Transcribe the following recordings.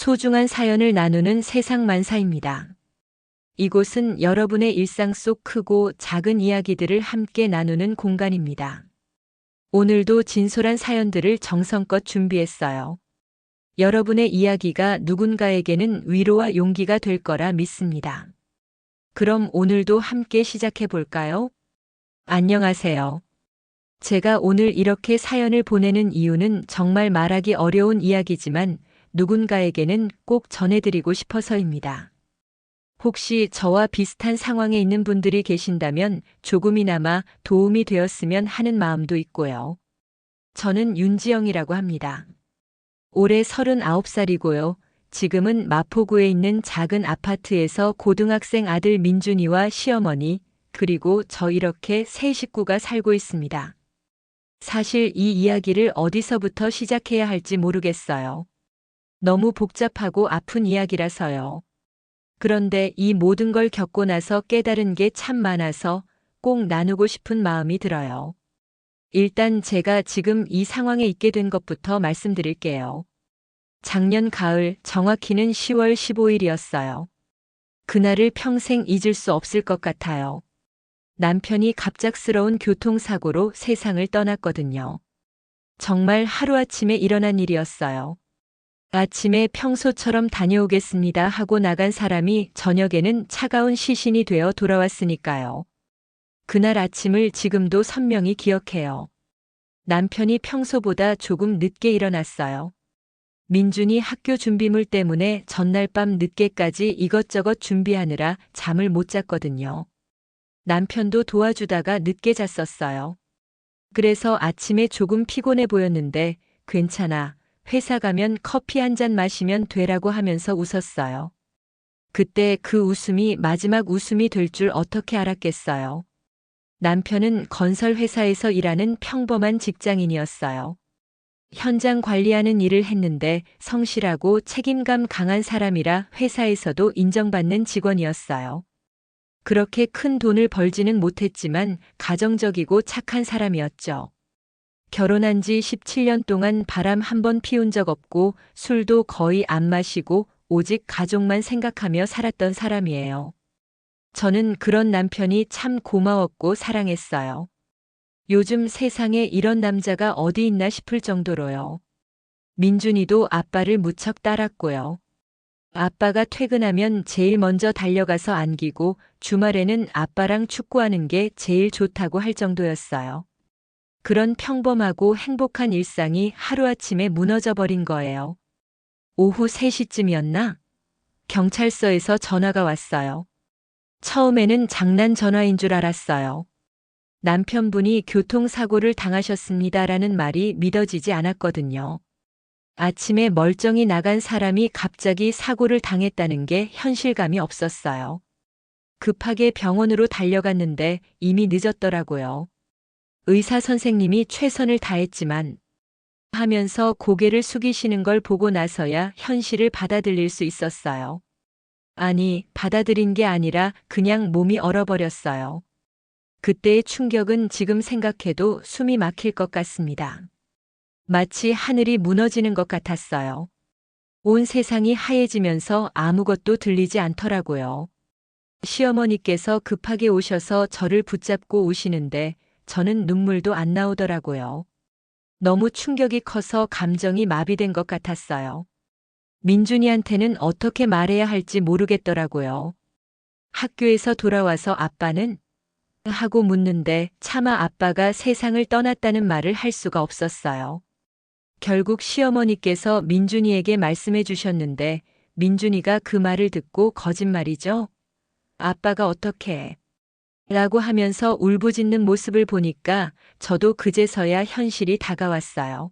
소중한 사연을 나누는 세상만사입니다. 이곳은 여러분의 일상 속 크고 작은 이야기들을 함께 나누는 공간입니다. 오늘도 진솔한 사연들을 정성껏 준비했어요. 여러분의 이야기가 누군가에게는 위로와 용기가 될 거라 믿습니다. 그럼 오늘도 함께 시작해 볼까요? 안녕하세요. 제가 오늘 이렇게 사연을 보내는 이유는 정말 말하기 어려운 이야기지만 누군가에게는 꼭 전해드리고 싶어서입니다. 혹시 저와 비슷한 상황에 있는 분들이 계신다면 조금이나마 도움이 되었으면 하는 마음도 있고요. 저는 윤지영이라고 합니다. 올해 39살이고요. 지금은 마포구에 있는 작은 아파트에서 고등학생 아들 민준이와 시어머니, 그리고 저 이렇게 세 식구가 살고 있습니다. 사실 이 이야기를 어디서부터 시작해야 할지 모르겠어요. 너무 복잡하고 아픈 이야기라서요. 그런데 이 모든 걸 겪고 나서 깨달은 게 참 많아서 꼭 나누고 싶은 마음이 들어요. 일단 제가 지금 이 상황에 있게 된 것부터 말씀드릴게요. 작년 가을, 정확히는 10월 15일이었어요. 그날을 평생 잊을 수 없을 것 같아요. 남편이 갑작스러운 교통사고로 세상을 떠났거든요. 정말 하루아침에 일어난 일이었어요. 아침에 평소처럼 다녀오겠습니다 하고 나간 사람이 저녁에는 차가운 시신이 되어 돌아왔으니까요. 그날 아침을 지금도 선명히 기억해요. 남편이 평소보다 조금 늦게 일어났어요. 민준이 학교 준비물 때문에 전날 밤 늦게까지 이것저것 준비하느라 잠을 못 잤거든요. 남편도 도와주다가 늦게 잤었어요. 그래서 아침에 조금 피곤해 보였는데 괜찮아. 회사 가면 커피 한 잔 마시면 되라고 하면서 웃었어요. 그때 그 웃음이 마지막 웃음이 될 줄 어떻게 알았겠어요. 남편은 건설회사에서 일하는 평범한 직장인이었어요. 현장 관리하는 일을 했는데 성실하고 책임감 강한 사람이라 회사에서도 인정받는 직원이었어요. 그렇게 큰 돈을 벌지는 못했지만 가정적이고 착한 사람이었죠. 결혼한 지 17년 동안 바람 한 번 피운 적 없고 술도 거의 안 마시고 오직 가족만 생각하며 살았던 사람이에요. 저는 그런 남편이 참 고마웠고 사랑했어요. 요즘 세상에 이런 남자가 어디 있나 싶을 정도로요. 민준이도 아빠를 무척 따랐고요. 아빠가 퇴근하면 제일 먼저 달려가서 안기고 주말에는 아빠랑 축구하는 게 제일 좋다고 할 정도였어요. 그런 평범하고 행복한 일상이 하루아침에 무너져 버린 거예요. 오후 3시쯤이었나? 경찰서에서 전화가 왔어요. 처음에는 장난 전화인 줄 알았어요. 남편분이 교통사고를 당하셨습니다라는 말이 믿어지지 않았거든요. 아침에 멀쩡히 나간 사람이 갑자기 사고를 당했다는 게 현실감이 없었어요. 급하게 병원으로 달려갔는데 이미 늦었더라고요. 의사 선생님이 최선을 다했지만 하면서 고개를 숙이시는 걸 보고 나서야 현실을 받아들일 수 있었어요. 아니, 받아들인 게 아니라 그냥 몸이 얼어버렸어요. 그때의 충격은 지금 생각해도 숨이 막힐 것 같습니다. 마치 하늘이 무너지는 것 같았어요. 온 세상이 하얘지면서 아무것도 들리지 않더라고요. 시어머니께서 급하게 오셔서 저를 붙잡고 오시는데 저는 눈물도 안 나오더라고요. 너무 충격이 커서 감정이 마비된 것 같았어요. 민준이한테는 어떻게 말해야 할지 모르겠더라고요. 학교에서 돌아와서 아빠는? 하고 묻는데 차마 아빠가 세상을 떠났다는 말을 할 수가 없었어요. 결국 시어머니께서 민준이에게 말씀해 주셨는데 민준이가 그 말을 듣고 거짓말이죠? 아빠가 어떻게? 라고 하면서 울부짖는 모습을 보니까 저도 그제서야 현실이 다가왔어요.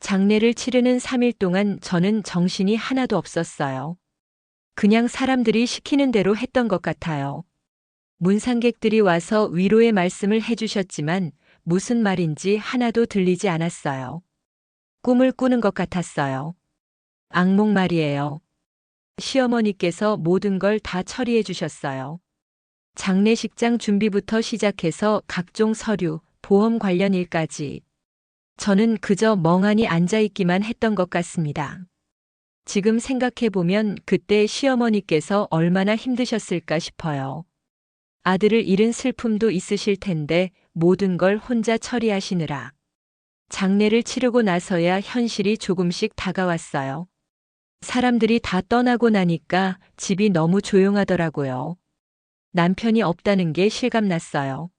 장례를 치르는 3일 동안 저는 정신이 하나도 없었어요. 그냥 사람들이 시키는 대로 했던 것 같아요. 문상객들이 와서 위로의 말씀을 해주셨지만 무슨 말인지 하나도 들리지 않았어요. 꿈을 꾸는 것 같았어요. 악몽 말이에요. 시어머니께서 모든 걸 다 처리해 주셨어요. 장례식장 준비부터 시작해서 각종 서류, 보험 관련 일까지. 저는 그저 멍하니 앉아있기만 했던 것 같습니다. 지금 생각해보면 그때 시어머니께서 얼마나 힘드셨을까 싶어요. 아들을 잃은 슬픔도 있으실 텐데 모든 걸 혼자 처리하시느라. 장례를 치르고 나서야 현실이 조금씩 다가왔어요. 사람들이 다 떠나고 나니까 집이 너무 조용하더라고요. 남편이 없다는 게 실감났어요.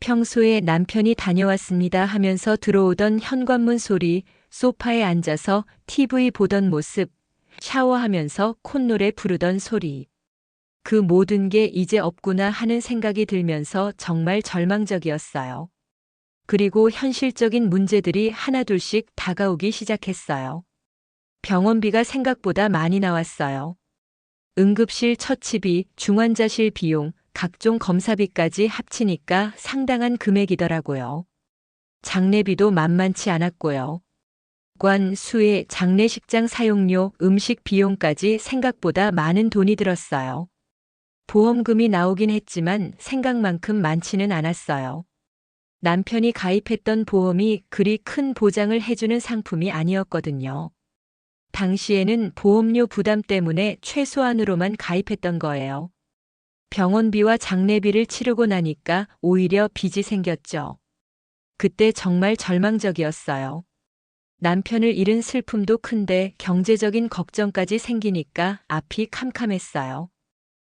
평소에 남편이 다녀왔습니다 하면서 들어오던 현관문 소리, 소파에 앉아서 TV 보던 모습, 샤워하면서 콧노래 부르던 소리. 그 모든 게 이제 없구나 하는 생각이 들면서 정말 절망적이었어요. 그리고 현실적인 문제들이 하나둘씩 다가오기 시작했어요. 병원비가 생각보다 많이 나왔어요. 응급실 처치비, 중환자실 비용, 각종 검사비까지 합치니까 상당한 금액이더라고요. 장례비도 만만치 않았고요. 관, 수의, 장례식장 사용료, 음식 비용까지 생각보다 많은 돈이 들었어요. 보험금이 나오긴 했지만 생각만큼 많지는 않았어요. 남편이 가입했던 보험이 그리 큰 보장을 해주는 상품이 아니었거든요. 당시에는 보험료 부담 때문에 최소한으로만 가입했던 거예요. 병원비와 장례비를 치르고 나니까 오히려 빚이 생겼죠. 그때 정말 절망적이었어요. 남편을 잃은 슬픔도 큰데 경제적인 걱정까지 생기니까 앞이 캄캄했어요.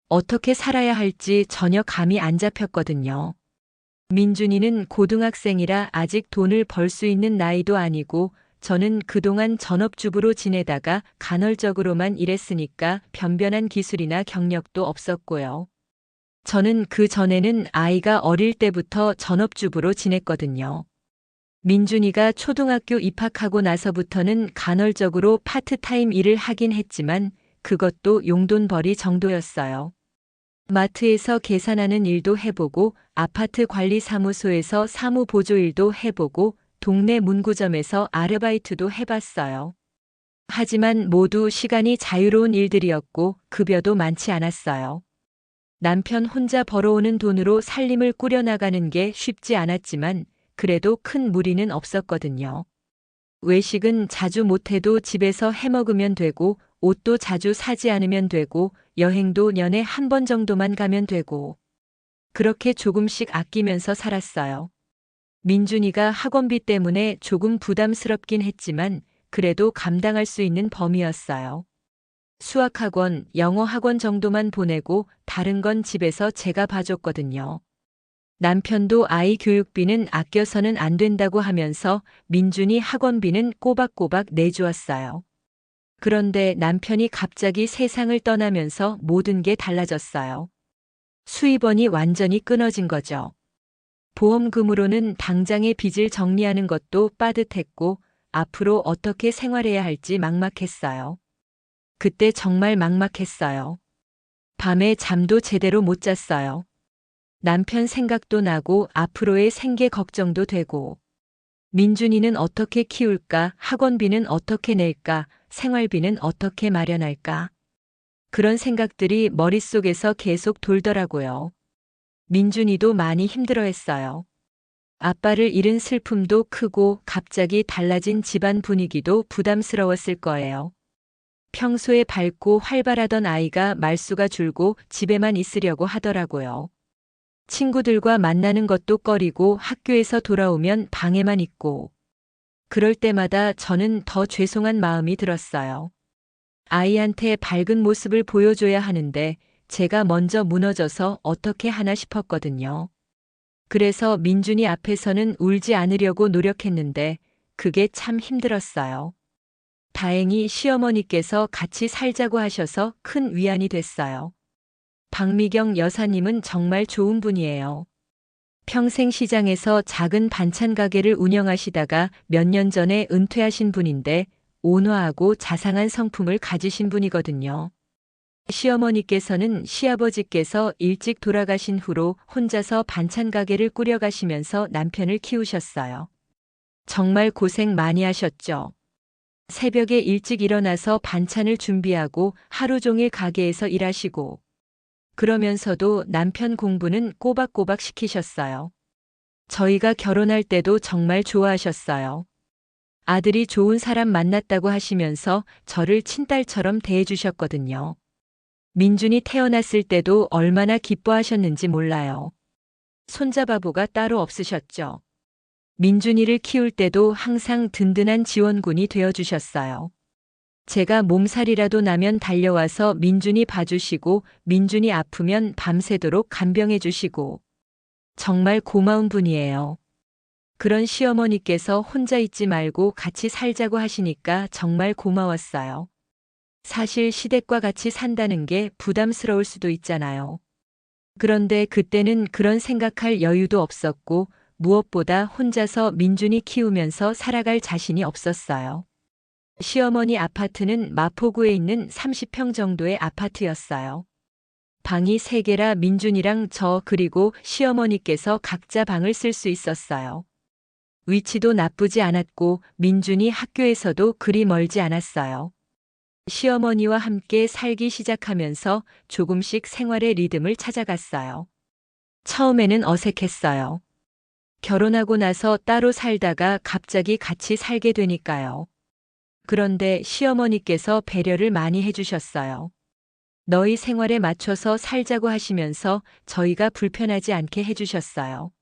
어떻게 살아야 할지 전혀 감이 안 잡혔거든요. 민준이는 고등학생이라 아직 돈을 벌 수 있는 나이도 아니고 저는 그동안 전업주부로 지내다가 간헐적으로만 일했으니까 변변한 기술이나 경력도 없었고요. 저는 그 전에는 아이가 어릴 때부터 전업주부로 지냈거든요. 민준이가 초등학교 입학하고 나서부터는 간헐적으로 파트타임 일을 하긴 했지만 그것도 용돈벌이 정도였어요. 마트에서 계산하는 일도 해보고 아파트 관리사무소에서 사무보조 일도 해보고 동네 문구점에서 아르바이트도 해봤어요. 하지만 모두 시간이 자유로운 일들이었고 급여도 많지 않았어요. 남편 혼자 벌어오는 돈으로 살림을 꾸려나가는 게 쉽지 않았지만 그래도 큰 무리는 없었거든요. 외식은 자주 못해도 집에서 해먹으면 되고 옷도 자주 사지 않으면 되고 여행도 년에 한 번 정도만 가면 되고 그렇게 조금씩 아끼면서 살았어요. 민준이가 학원비 때문에 조금 부담스럽긴 했지만 그래도 감당할 수 있는 범위였어요. 수학학원, 영어학원 정도만 보내고 다른 건 집에서 제가 봐줬거든요. 남편도 아이 교육비는 아껴서는 안 된다고 하면서 민준이 학원비는 꼬박꼬박 내주었어요. 그런데 남편이 갑자기 세상을 떠나면서 모든 게 달라졌어요. 수입원이 완전히 끊어진 거죠. 보험금으로는 당장의 빚을 정리하는 것도 빠듯했고 앞으로 어떻게 생활해야 할지 막막했어요. 그때 정말 막막했어요. 밤에 잠도 제대로 못 잤어요. 남편 생각도 나고 앞으로의 생계 걱정도 되고 민준이는 어떻게 키울까, 학원비는 어떻게 낼까, 생활비는 어떻게 마련할까. 그런 생각들이 머릿속에서 계속 돌더라고요. 민준이도 많이 힘들어했어요. 아빠를 잃은 슬픔도 크고 갑자기 달라진 집안 분위기도 부담스러웠을 거예요. 평소에 밝고 활발하던 아이가 말수가 줄고 집에만 있으려고 하더라고요. 친구들과 만나는 것도 꺼리고 학교에서 돌아오면 방에만 있고. 그럴 때마다 저는 더 죄송한 마음이 들었어요. 아이한테 밝은 모습을 보여줘야 하는데 제가 먼저 무너져서 어떻게 하나 싶었거든요. 그래서 민준이 앞에서는 울지 않으려고 노력했는데 그게 참 힘들었어요. 다행히 시어머니께서 같이 살자고 하셔서 큰 위안이 됐어요. 박미경 여사님은 정말 좋은 분이에요. 평생 시장에서 작은 반찬 가게를 운영하시다가 몇 년 전에 은퇴하신 분인데 온화하고 자상한 성품을 가지신 분이거든요. 시어머니께서는 시아버지께서 일찍 돌아가신 후로 혼자서 반찬 가게를 꾸려가시면서 남편을 키우셨어요. 정말 고생 많이 하셨죠. 새벽에 일찍 일어나서 반찬을 준비하고 하루 종일 가게에서 일하시고 그러면서도 남편 공부는 꼬박꼬박 시키셨어요. 저희가 결혼할 때도 정말 좋아하셨어요. 아들이 좋은 사람 만났다고 하시면서 저를 친딸처럼 대해주셨거든요. 민준이 태어났을 때도 얼마나 기뻐하셨는지 몰라요. 손자바보가 따로 없으셨죠. 민준이를 키울 때도 항상 든든한 지원군이 되어주셨어요. 제가 몸살이라도 나면 달려와서 민준이 봐주시고 민준이 아프면 밤새도록 간병해주시고 정말 고마운 분이에요. 그런 시어머니께서 혼자 있지 말고 같이 살자고 하시니까 정말 고마웠어요. 사실 시댁과 같이 산다는 게 부담스러울 수도 있잖아요. 그런데 그때는 그런 생각할 여유도 없었고 무엇보다 혼자서 민준이 키우면서 살아갈 자신이 없었어요. 시어머니 아파트는 마포구에 있는 30평 정도의 아파트였어요. 방이 3개라 민준이랑 저 그리고 시어머니께서 각자 방을 쓸 수 있었어요. 위치도 나쁘지 않았고 민준이 학교에서도 그리 멀지 않았어요. 시어머니와 함께 살기 시작하면서 조금씩 생활의 리듬을 찾아갔어요. 처음에는 어색했어요. 결혼하고 나서 따로 살다가 갑자기 같이 살게 되니까요. 그런데 시어머니께서 배려를 많이 해주셨어요. 너희 생활에 맞춰서 살자고 하시면서 저희가 불편하지 않게 해주셨어요.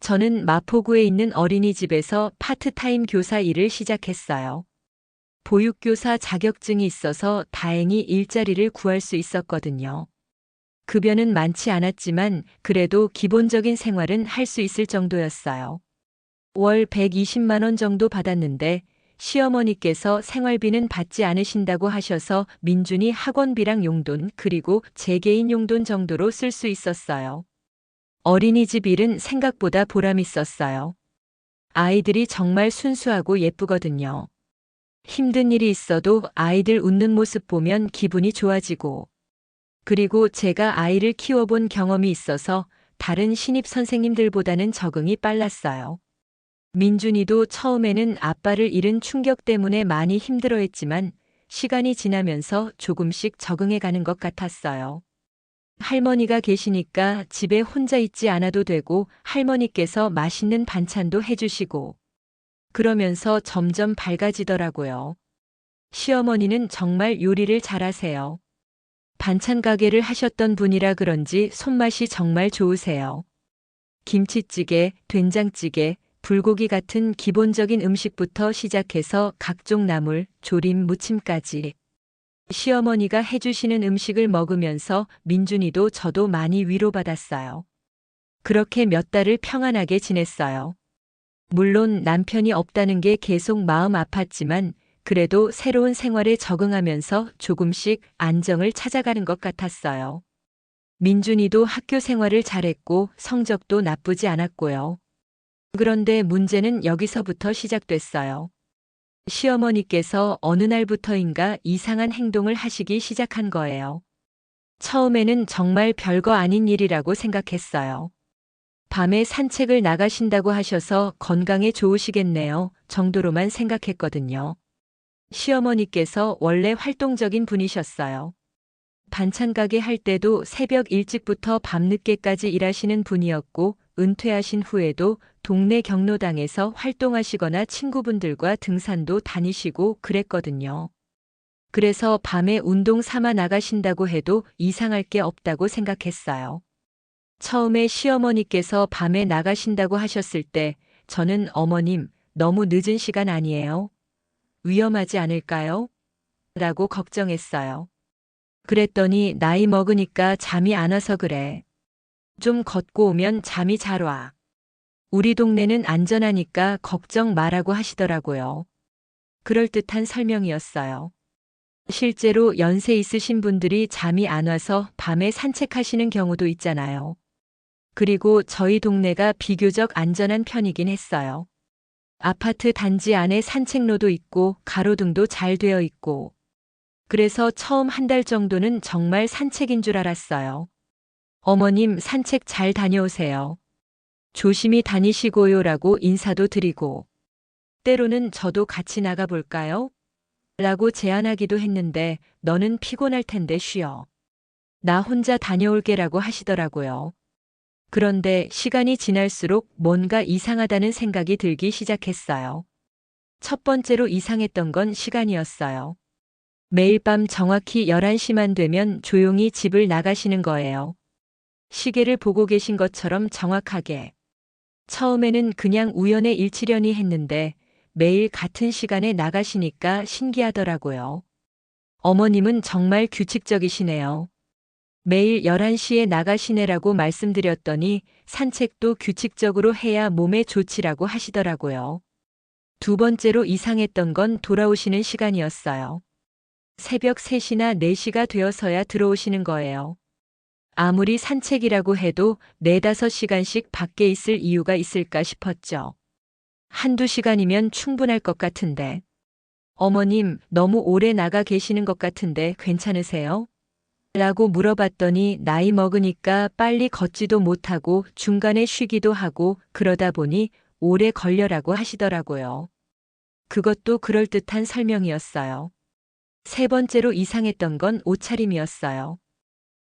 저는 마포구에 있는 어린이집에서 파트타임 교사 일을 시작했어요. 보육교사 자격증이 있어서 다행히 일자리를 구할 수 있었거든요. 급여는 많지 않았지만 그래도 기본적인 생활은 할 수 있을 정도였어요. 월 120만 원 정도 받았는데 시어머니께서 생활비는 받지 않으신다고 하셔서 민준이 학원비랑 용돈 그리고 제 개인 용돈 정도로 쓸 수 있었어요. 어린이집 일은 생각보다 보람 있었어요. 아이들이 정말 순수하고 예쁘거든요. 힘든 일이 있어도 아이들 웃는 모습 보면 기분이 좋아지고, 그리고 제가 아이를 키워본 경험이 있어서 다른 신입 선생님들보다는 적응이 빨랐어요. 민준이도 처음에는 아빠를 잃은 충격 때문에 많이 힘들어했지만 시간이 지나면서 조금씩 적응해 가는 것 같았어요. 할머니가 계시니까 집에 혼자 있지 않아도 되고 할머니께서 맛있는 반찬도 해주시고 그러면서 점점 밝아지더라고요. 시어머니는 정말 요리를 잘하세요. 반찬 가게를 하셨던 분이라 그런지 손맛이 정말 좋으세요. 김치찌개, 된장찌개, 불고기 같은 기본적인 음식부터 시작해서 각종 나물, 조림, 무침까지. 시어머니가 해주시는 음식을 먹으면서 민준이도 저도 많이 위로받았어요. 그렇게 몇 달을 평안하게 지냈어요. 물론 남편이 없다는 게 계속 마음 아팠지만 그래도 새로운 생활에 적응하면서 조금씩 안정을 찾아가는 것 같았어요. 민준이도 학교 생활을 잘했고 성적도 나쁘지 않았고요. 그런데 문제는 여기서부터 시작됐어요. 시어머니께서 어느 날부터인가 이상한 행동을 하시기 시작한 거예요. 처음에는 정말 별거 아닌 일이라고 생각했어요. 밤에 산책을 나가신다고 하셔서 건강에 좋으시겠네요 정도로만 생각했거든요. 시어머니께서 원래 활동적인 분이셨어요. 반찬 가게 할 때도 새벽 일찍부터 밤늦게까지 일하시는 분이었고 은퇴하신 후에도 동네 경로당에서 활동하시거나 친구분들과 등산도 다니시고 그랬거든요. 그래서 밤에 운동 삼아 나가신다고 해도 이상할 게 없다고 생각했어요. 처음에 시어머니께서 밤에 나가신다고 하셨을 때 저는 어머님, 너무 늦은 시간 아니에요? 위험하지 않을까요? 라고 걱정했어요. 그랬더니 나이 먹으니까 잠이 안 와서 그래. 좀 걷고 오면 잠이 잘 와. 우리 동네는 안전하니까 걱정 마라고 하시더라고요. 그럴듯한 설명이었어요. 실제로 연세 있으신 분들이 잠이 안 와서 밤에 산책하시는 경우도 있잖아요. 그리고 저희 동네가 비교적 안전한 편이긴 했어요. 아파트 단지 안에 산책로도 있고 가로등도 잘 되어 있고 그래서 처음 한 달 정도는 정말 산책인 줄 알았어요. 어머님 산책 잘 다녀오세요. 조심히 다니시고요라고 인사도 드리고 때로는 저도 같이 나가볼까요? 라고 제안하기도 했는데 너는 피곤할 텐데 쉬어. 나 혼자 다녀올게라고 하시더라고요. 그런데 시간이 지날수록 뭔가 이상하다는 생각이 들기 시작했어요. 첫 번째로 이상했던 건 시간이었어요. 매일 밤 정확히 11시만 되면 조용히 집을 나가시는 거예요. 시계를 보고 계신 것처럼 정확하게. 처음에는 그냥 우연의 일치려니 했는데 매일 같은 시간에 나가시니까 신기하더라고요. 어머님은 정말 규칙적이시네요. 매일 11시에 나가시네라고 말씀드렸더니 산책도 규칙적으로 해야 몸에 좋지라고 하시더라고요. 두 번째로 이상했던 건 돌아오시는 시간이었어요. 새벽 3시나 4시가 되어서야 들어오시는 거예요. 아무리 산책이라고 해도 4~5시간씩 밖에 있을 이유가 있을까 싶었죠. 한두 시간이면 충분할 것 같은데. 어머님, 너무 오래 나가 계시는 것 같은데 괜찮으세요? 라고 물어봤더니 나이 먹으니까 빨리 걷지도 못하고 중간에 쉬기도 하고 그러다 보니 오래 걸려라고 하시더라고요. 그것도 그럴듯한 설명이었어요. 세 번째로 이상했던 건 옷차림이었어요.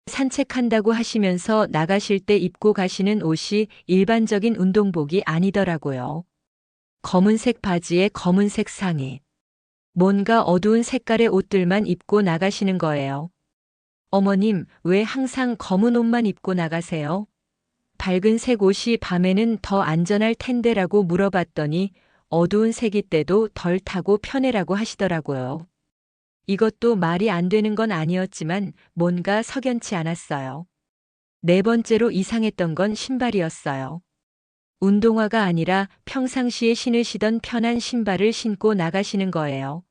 산책한다고 하시면서 나가실 때 입고 가시는 옷이 일반적인 운동복이 아니더라고요. 검은색 바지에 검은색 상의. 뭔가 어두운 색깔의 옷들만 입고 나가시는 거예요. 어머님, 왜 항상 검은 옷만 입고 나가세요? 밝은 색 옷이 밤에는 더 안전할 텐데라고 물어봤더니 어두운 색이 때도 덜 타고 편해라고 하시더라고요. 이것도 말이 안 되는 건 아니었지만 뭔가 석연치 않았어요. 네 번째로 이상했던 건 신발이었어요. 운동화가 아니라 평상시에 신으시던 편한 신발을 신고 나가시는 거예요.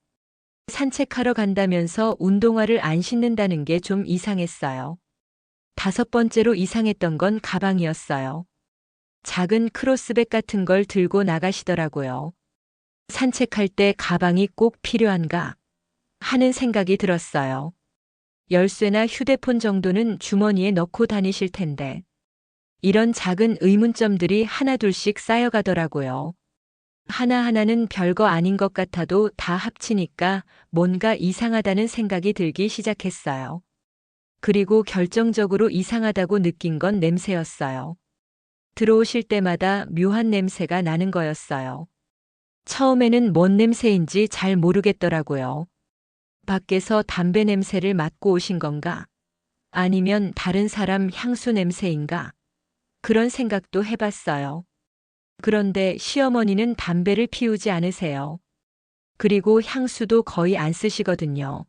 산책하러 간다면서 운동화를 안 신는다는 게 좀 이상했어요. 다섯 번째로 이상했던 건 가방이었어요. 작은 크로스백 같은 걸 들고 나가시더라고요. 산책할 때 가방이 꼭 필요한가 하는 생각이 들었어요. 열쇠나 휴대폰 정도는 주머니에 넣고 다니실 텐데. 이런 작은 의문점들이 하나둘씩 쌓여가더라고요. 하나하나는 별거 아닌 것 같아도 다 합치니까 뭔가 이상하다는 생각이 들기 시작했어요. 그리고 결정적으로 이상하다고 느낀 건 냄새였어요. 들어오실 때마다 묘한 냄새가 나는 거였어요. 처음에는 뭔 냄새인지 잘 모르겠더라고요. 밖에서 담배 냄새를 맡고 오신 건가? 아니면 다른 사람 향수 냄새인가? 그런 생각도 해봤어요. 그런데 시어머니는 담배를 피우지 않으세요. 그리고 향수도 거의 안 쓰시거든요.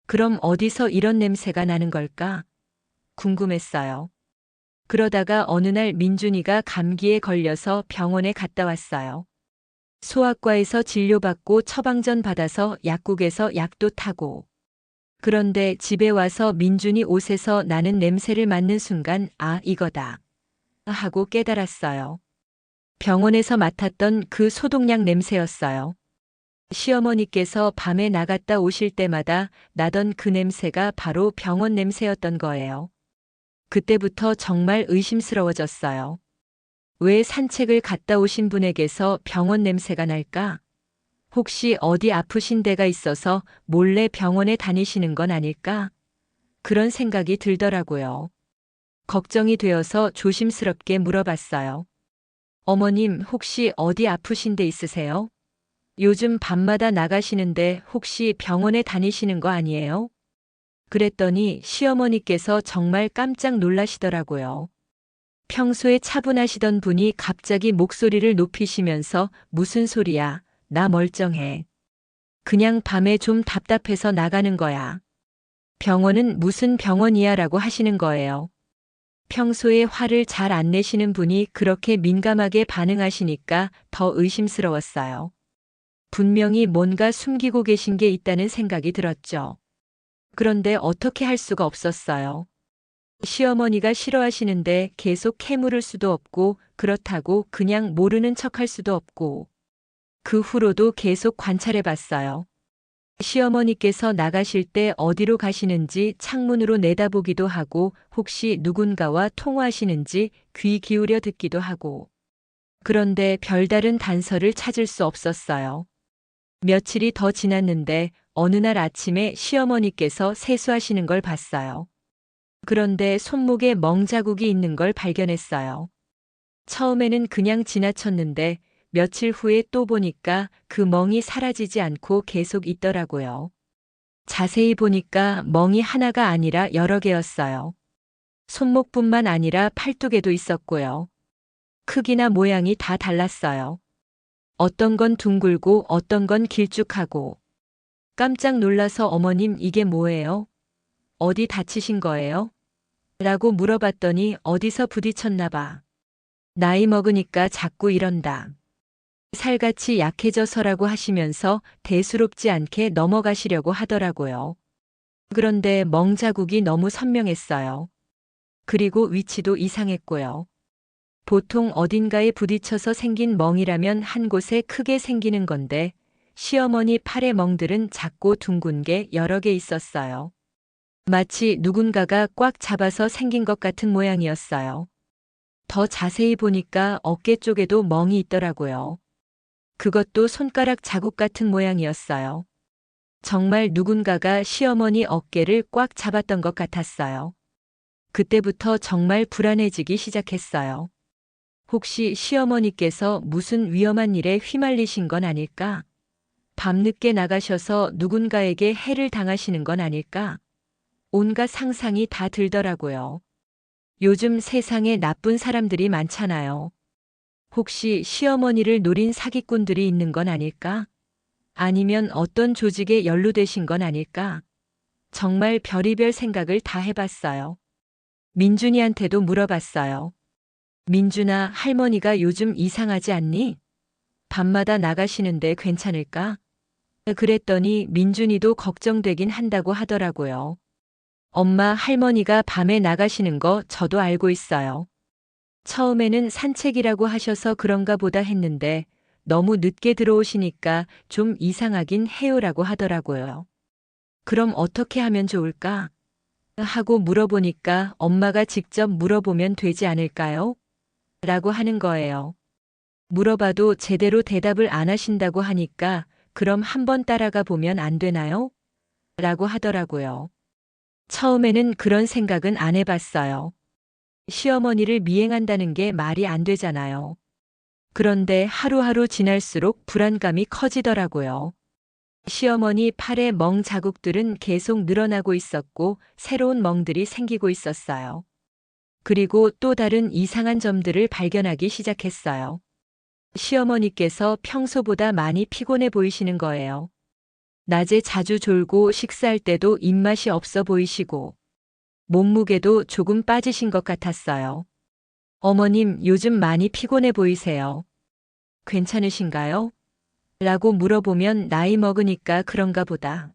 그럼 어디서 이런 냄새가 나는 걸까? 궁금했어요. 그러다가 어느 날 민준이가 감기에 걸려서 병원에 갔다 왔어요. 소아과에서 진료받고 처방전 받아서 약국에서 약도 타고. 그런데 집에 와서 민준이 옷에서 나는 냄새를 맡는 순간 아, 이거다 하고 깨달았어요. 병원에서 맡았던 그 소독약 냄새였어요. 시어머니께서 밤에 나갔다 오실 때마다 나던 그 냄새가 바로 병원 냄새였던 거예요. 그때부터 정말 의심스러워졌어요. 왜 산책을 갔다 오신 분에게서 병원 냄새가 날까? 혹시 어디 아프신 데가 있어서 몰래 병원에 다니시는 건 아닐까? 그런 생각이 들더라고요. 걱정이 되어서 조심스럽게 물어봤어요. 어머님, 혹시 어디 아프신 데 있으세요? 요즘 밤마다 나가시는데 혹시 병원에 다니시는 거 아니에요? 그랬더니 시어머니께서 정말 깜짝 놀라시더라고요. 평소에 차분하시던 분이 갑자기 목소리를 높이시면서 무슨 소리야, 나 멀쩡해. 그냥 밤에 좀 답답해서 나가는 거야. 병원은 무슨 병원이야 라고 하시는 거예요. 평소에 화를 잘 안 내시는 분이 그렇게 민감하게 반응하시니까 더 의심스러웠어요. 분명히 뭔가 숨기고 계신 게 있다는 생각이 들었죠. 그런데 어떻게 할 수가 없었어요. 시어머니가 싫어하시는데 계속 캐물을 수도 없고 그렇다고 그냥 모르는 척할 수도 없고 그 후로도 계속 관찰해 봤어요. 시어머니께서 나가실 때 어디로 가시는지 창문으로 내다보기도 하고 혹시 누군가와 통화하시는지 귀 기울여 듣기도 하고 그런데 별다른 단서를 찾을 수 없었어요. 며칠이 더 지났는데 어느 날 아침에 시어머니께서 세수하시는 걸 봤어요. 그런데 손목에 멍자국이 있는 걸 발견했어요. 처음에는 그냥 지나쳤는데 며칠 후에 또 보니까 그 멍이 사라지지 않고 계속 있더라고요. 자세히 보니까 멍이 하나가 아니라 여러 개였어요. 손목뿐만 아니라 팔뚝에도 있었고요. 크기나 모양이 다 달랐어요. 어떤 건 둥글고 어떤 건 길쭉하고. 깜짝 놀라서 어머님 이게 뭐예요? 어디 다치신 거예요? 라고 물어봤더니 어디서 부딪혔나 봐. 나이 먹으니까 자꾸 이런다. 살같이 약해져서라고 하시면서 대수롭지 않게 넘어가시려고 하더라고요. 그런데 멍 자국이 너무 선명했어요. 그리고 위치도 이상했고요. 보통 어딘가에 부딪혀서 생긴 멍이라면 한 곳에 크게 생기는 건데 시어머니 팔의 멍들은 작고 둥근 게 여러 개 있었어요. 마치 누군가가 꽉 잡아서 생긴 것 같은 모양이었어요. 더 자세히 보니까 어깨 쪽에도 멍이 있더라고요. 그것도 손가락 자국 같은 모양이었어요. 정말 누군가가 시어머니 어깨를 꽉 잡았던 것 같았어요. 그때부터 정말 불안해지기 시작했어요. 혹시 시어머니께서 무슨 위험한 일에 휘말리신 건 아닐까? 밤늦게 나가셔서 누군가에게 해를 당하시는 건 아닐까? 온갖 상상이 다 들더라고요. 요즘 세상에 나쁜 사람들이 많잖아요. 혹시 시어머니를 노린 사기꾼들이 있는 건 아닐까? 아니면 어떤 조직에 연루되신 건 아닐까? 정말 별의별 생각을 다 해봤어요. 민준이한테도 물어봤어요. 민준아, 할머니가 요즘 이상하지 않니? 밤마다 나가시는데 괜찮을까? 그랬더니 민준이도 걱정되긴 한다고 하더라고요. 엄마, 할머니가 밤에 나가시는 거 저도 알고 있어요. 처음에는 산책이라고 하셔서 그런가 보다 했는데 너무 늦게 들어오시니까 좀 이상하긴 해요라고 하더라고요. 그럼 어떻게 하면 좋을까? 하고 물어보니까 엄마가 직접 물어보면 되지 않을까요? 라고 하는 거예요. 물어봐도 제대로 대답을 안 하신다고 하니까 그럼 한번 따라가 보면 안 되나요? 라고 하더라고요. 처음에는 그런 생각은 안 해봤어요. 시어머니를 미행한다는 게 말이 안 되잖아요. 그런데 하루하루 지날수록 불안감이 커지더라고요. 시어머니 팔의 멍 자국들은 계속 늘어나고 있었고 새로운 멍들이 생기고 있었어요. 그리고 또 다른 이상한 점들을 발견하기 시작했어요. 시어머니께서 평소보다 많이 피곤해 보이시는 거예요. 낮에 자주 졸고 식사할 때도 입맛이 없어 보이시고 몸무게도 조금 빠지신 것 같았어요. 어머님, 요즘 많이 피곤해 보이세요. 괜찮으신가요? 라고 물어보면 나이 먹으니까 그런가 보다.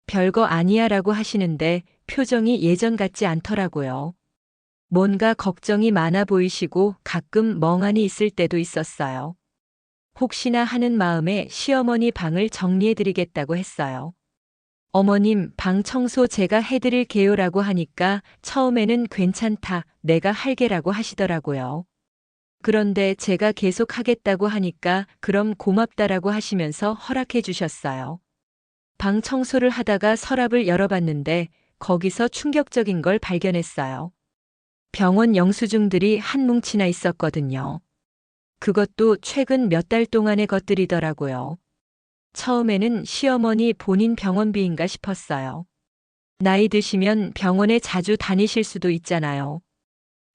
별거 아니야 라고 하시는데 표정이 예전 같지 않더라고요. 뭔가 걱정이 많아 보이시고 가끔 멍하니 있을 때도 있었어요. 혹시나 하는 마음에 시어머니 방을 정리해드리겠다고 했어요. 어머님, 방 청소 제가 해드릴게요라고 하니까 처음에는 괜찮다, 내가 할게라고 하시더라고요. 그런데 제가 계속 하겠다고 하니까 그럼 고맙다라고 하시면서 허락해 주셨어요. 방 청소를 하다가 서랍을 열어봤는데 거기서 충격적인 걸 발견했어요. 병원 영수증들이 한 뭉치나 있었거든요. 그것도 최근 몇 달 동안의 것들이더라고요. 처음에는 시어머니 본인 병원비인가 싶었어요. 나이 드시면 병원에 자주 다니실 수도 있잖아요.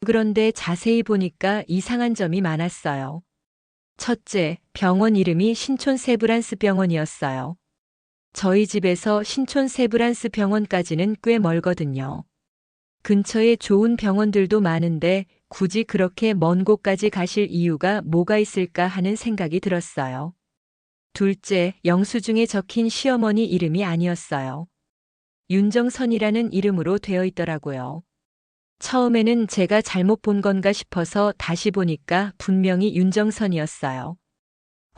그런데 자세히 보니까 이상한 점이 많았어요. 첫째, 병원 이름이 신촌 세브란스 병원이었어요. 저희 집에서 신촌 세브란스 병원까지는 꽤 멀거든요. 근처에 좋은 병원들도 많은데 굳이 그렇게 먼 곳까지 가실 이유가 뭐가 있을까 하는 생각이 들었어요. 둘째, 영수증에 적힌 시어머니 이름이 아니었어요. 윤정선이라는 이름으로 되어 있더라고요. 처음에는 제가 잘못 본 건가 싶어서 다시 보니까 분명히 윤정선이었어요.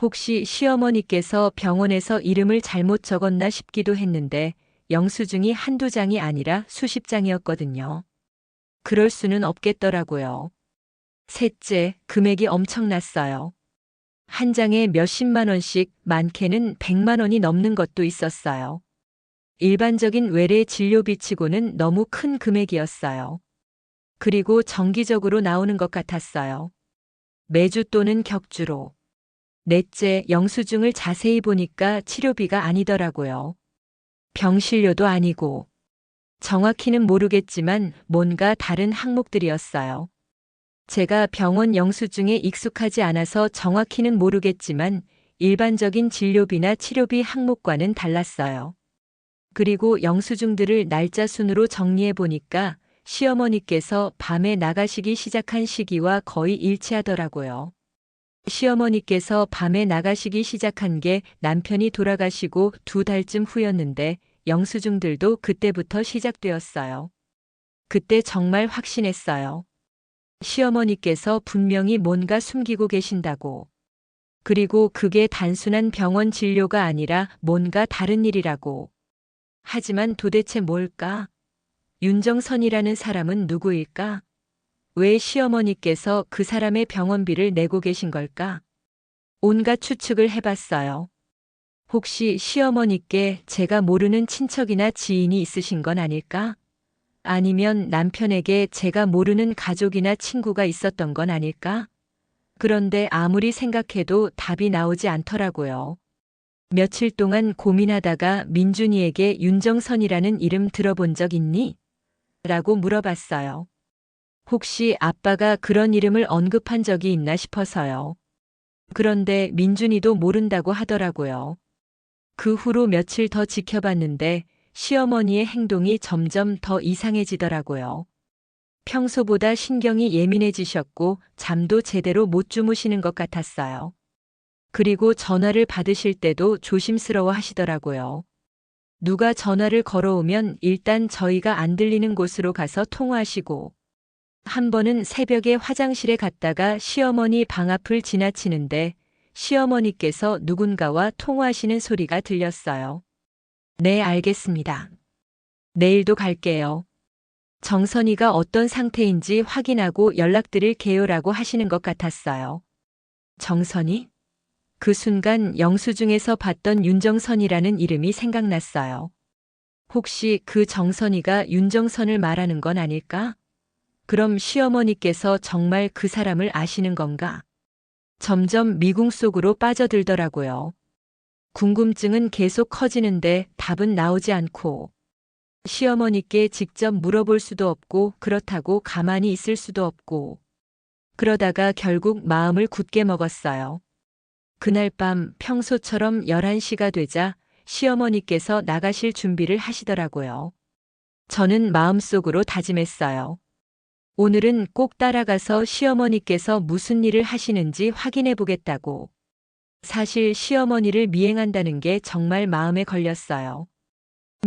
혹시 시어머니께서 병원에서 이름을 잘못 적었나 싶기도 했는데 영수증이 한두 장이 아니라 수십 장이었거든요. 그럴 수는 없겠더라고요. 셋째, 금액이 엄청났어요. 한 장에 몇십만 원씩, 많게는 100만 원이 넘는 것도 있었어요. 일반적인 외래 진료비치고는 너무 큰 금액이었어요. 그리고 정기적으로 나오는 것 같았어요. 매주 또는 격주로. 넷째, 영수증을 자세히 보니까 치료비가 아니더라고요. 병실료도 아니고, 정확히는 모르겠지만 뭔가 다른 항목들이었어요. 제가 병원 영수증에 익숙하지 않아서 정확히는 모르겠지만 일반적인 진료비나 치료비 항목과는 달랐어요. 그리고 영수증들을 날짜 순으로 정리해 보니까 시어머니께서 밤에 나가시기 시작한 시기와 거의 일치하더라고요. 시어머니께서 밤에 나가시기 시작한 게 남편이 돌아가시고 2달쯤 후였는데 영수증들도 그때부터 시작되었어요. 그때 정말 확신했어요. 시어머니께서 분명히 뭔가 숨기고 계신다고. 그리고 그게 단순한 병원 진료가 아니라 뭔가 다른 일이라고. 하지만 도대체 뭘까? 윤정선이라는 사람은 누구일까? 왜 시어머니께서 그 사람의 병원비를 내고 계신 걸까? 온갖 추측을 해봤어요. 혹시 시어머니께 제가 모르는 친척이나 지인이 있으신 건 아닐까? 아니면 남편에게 제가 모르는 가족이나 친구가 있었던 건 아닐까? 그런데 아무리 생각해도 답이 나오지 않더라고요. 며칠 동안 고민하다가 민준이에게 윤정선이라는 이름 들어본 적 있니? 라고 물어봤어요. 혹시 아빠가 그런 이름을 언급한 적이 있나 싶어서요. 그런데 민준이도 모른다고 하더라고요. 그 후로 며칠 더 지켜봤는데 시어머니의 행동이 점점 더 이상해지더라고요. 평소보다 신경이 예민해지셨고 잠도 제대로 못 주무시는 것 같았어요. 그리고 전화를 받으실 때도 조심스러워 하시더라고요. 누가 전화를 걸어오면 일단 저희가 안 들리는 곳으로 가서 통화하시고, 한 번은 새벽에 화장실에 갔다가 시어머니 방 앞을 지나치는데 시어머니께서 누군가와 통화하시는 소리가 들렸어요. 네, 알겠습니다. 내일도 갈게요. 정선이가 어떤 상태인지 확인하고 연락드릴게요라고 하시는 것 같았어요. 정선이? 그 순간 영수증에서 봤던 윤정선이라는 이름이 생각났어요. 혹시 그 정선이가 윤정선을 말하는 건 아닐까? 그럼 시어머니께서 정말 그 사람을 아시는 건가? 점점 미궁 속으로 빠져들더라고요. 궁금증은 계속 커지는데 답은 나오지 않고, 시어머니께 직접 물어볼 수도 없고 그렇다고 가만히 있을 수도 없고, 그러다가 결국 마음을 굳게 먹었어요. 그날 밤 평소처럼 11시가 되자 시어머니께서 나가실 준비를 하시더라고요. 저는 마음속으로 다짐했어요. 오늘은 꼭 따라가서 시어머니께서 무슨 일을 하시는지 확인해 보겠다고. 사실 시어머니를 미행한다는 게 정말 마음에 걸렸어요.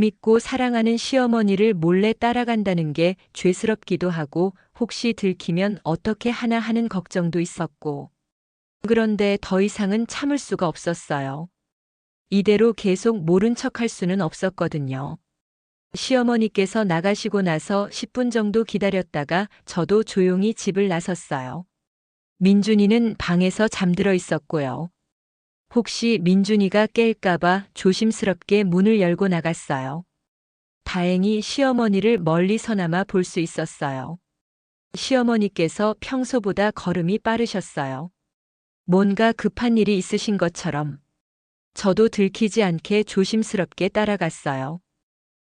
믿고 사랑하는 시어머니를 몰래 따라간다는 게 죄스럽기도 하고 혹시 들키면 어떻게 하나 하는 걱정도 있었고. 그런데 더 이상은 참을 수가 없었어요. 이대로 계속 모른 척할 수는 없었거든요. 시어머니께서 나가시고 나서 10분 정도 기다렸다가 저도 조용히 집을 나섰어요. 민준이는 방에서 잠들어 있었고요. 혹시 민준이가 깰까봐 조심스럽게 문을 열고 나갔어요. 다행히 시어머니를 멀리서나마 볼 수 있었어요. 시어머니께서 평소보다 걸음이 빠르셨어요. 뭔가 급한 일이 있으신 것처럼. 저도 들키지 않게 조심스럽게 따라갔어요.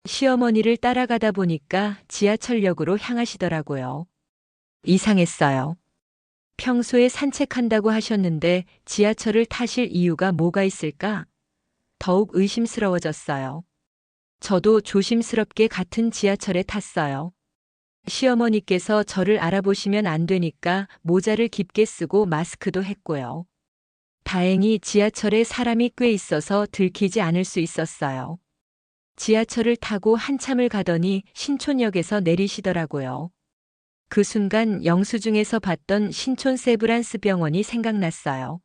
시어머니를 따라가다 보니까 지하철역으로 향하시더라고요. 이상했어요. 평소에 산책한다고 하셨는데 지하철을 타실 이유가 뭐가 있을까? 더욱 의심스러워졌어요. 저도 조심스럽게 같은 지하철에 탔어요. 시어머니께서 저를 알아보시면 안 되니까 모자를 깊게 쓰고 마스크도 했고요. 다행히 지하철에 사람이 꽤 있어서 들키지 않을 수 있었어요. 지하철을 타고 한참을 가더니 신촌역에서 내리시더라고요. 그 순간 영수증에서 봤던 신촌 세브란스 병원이 생각났어요.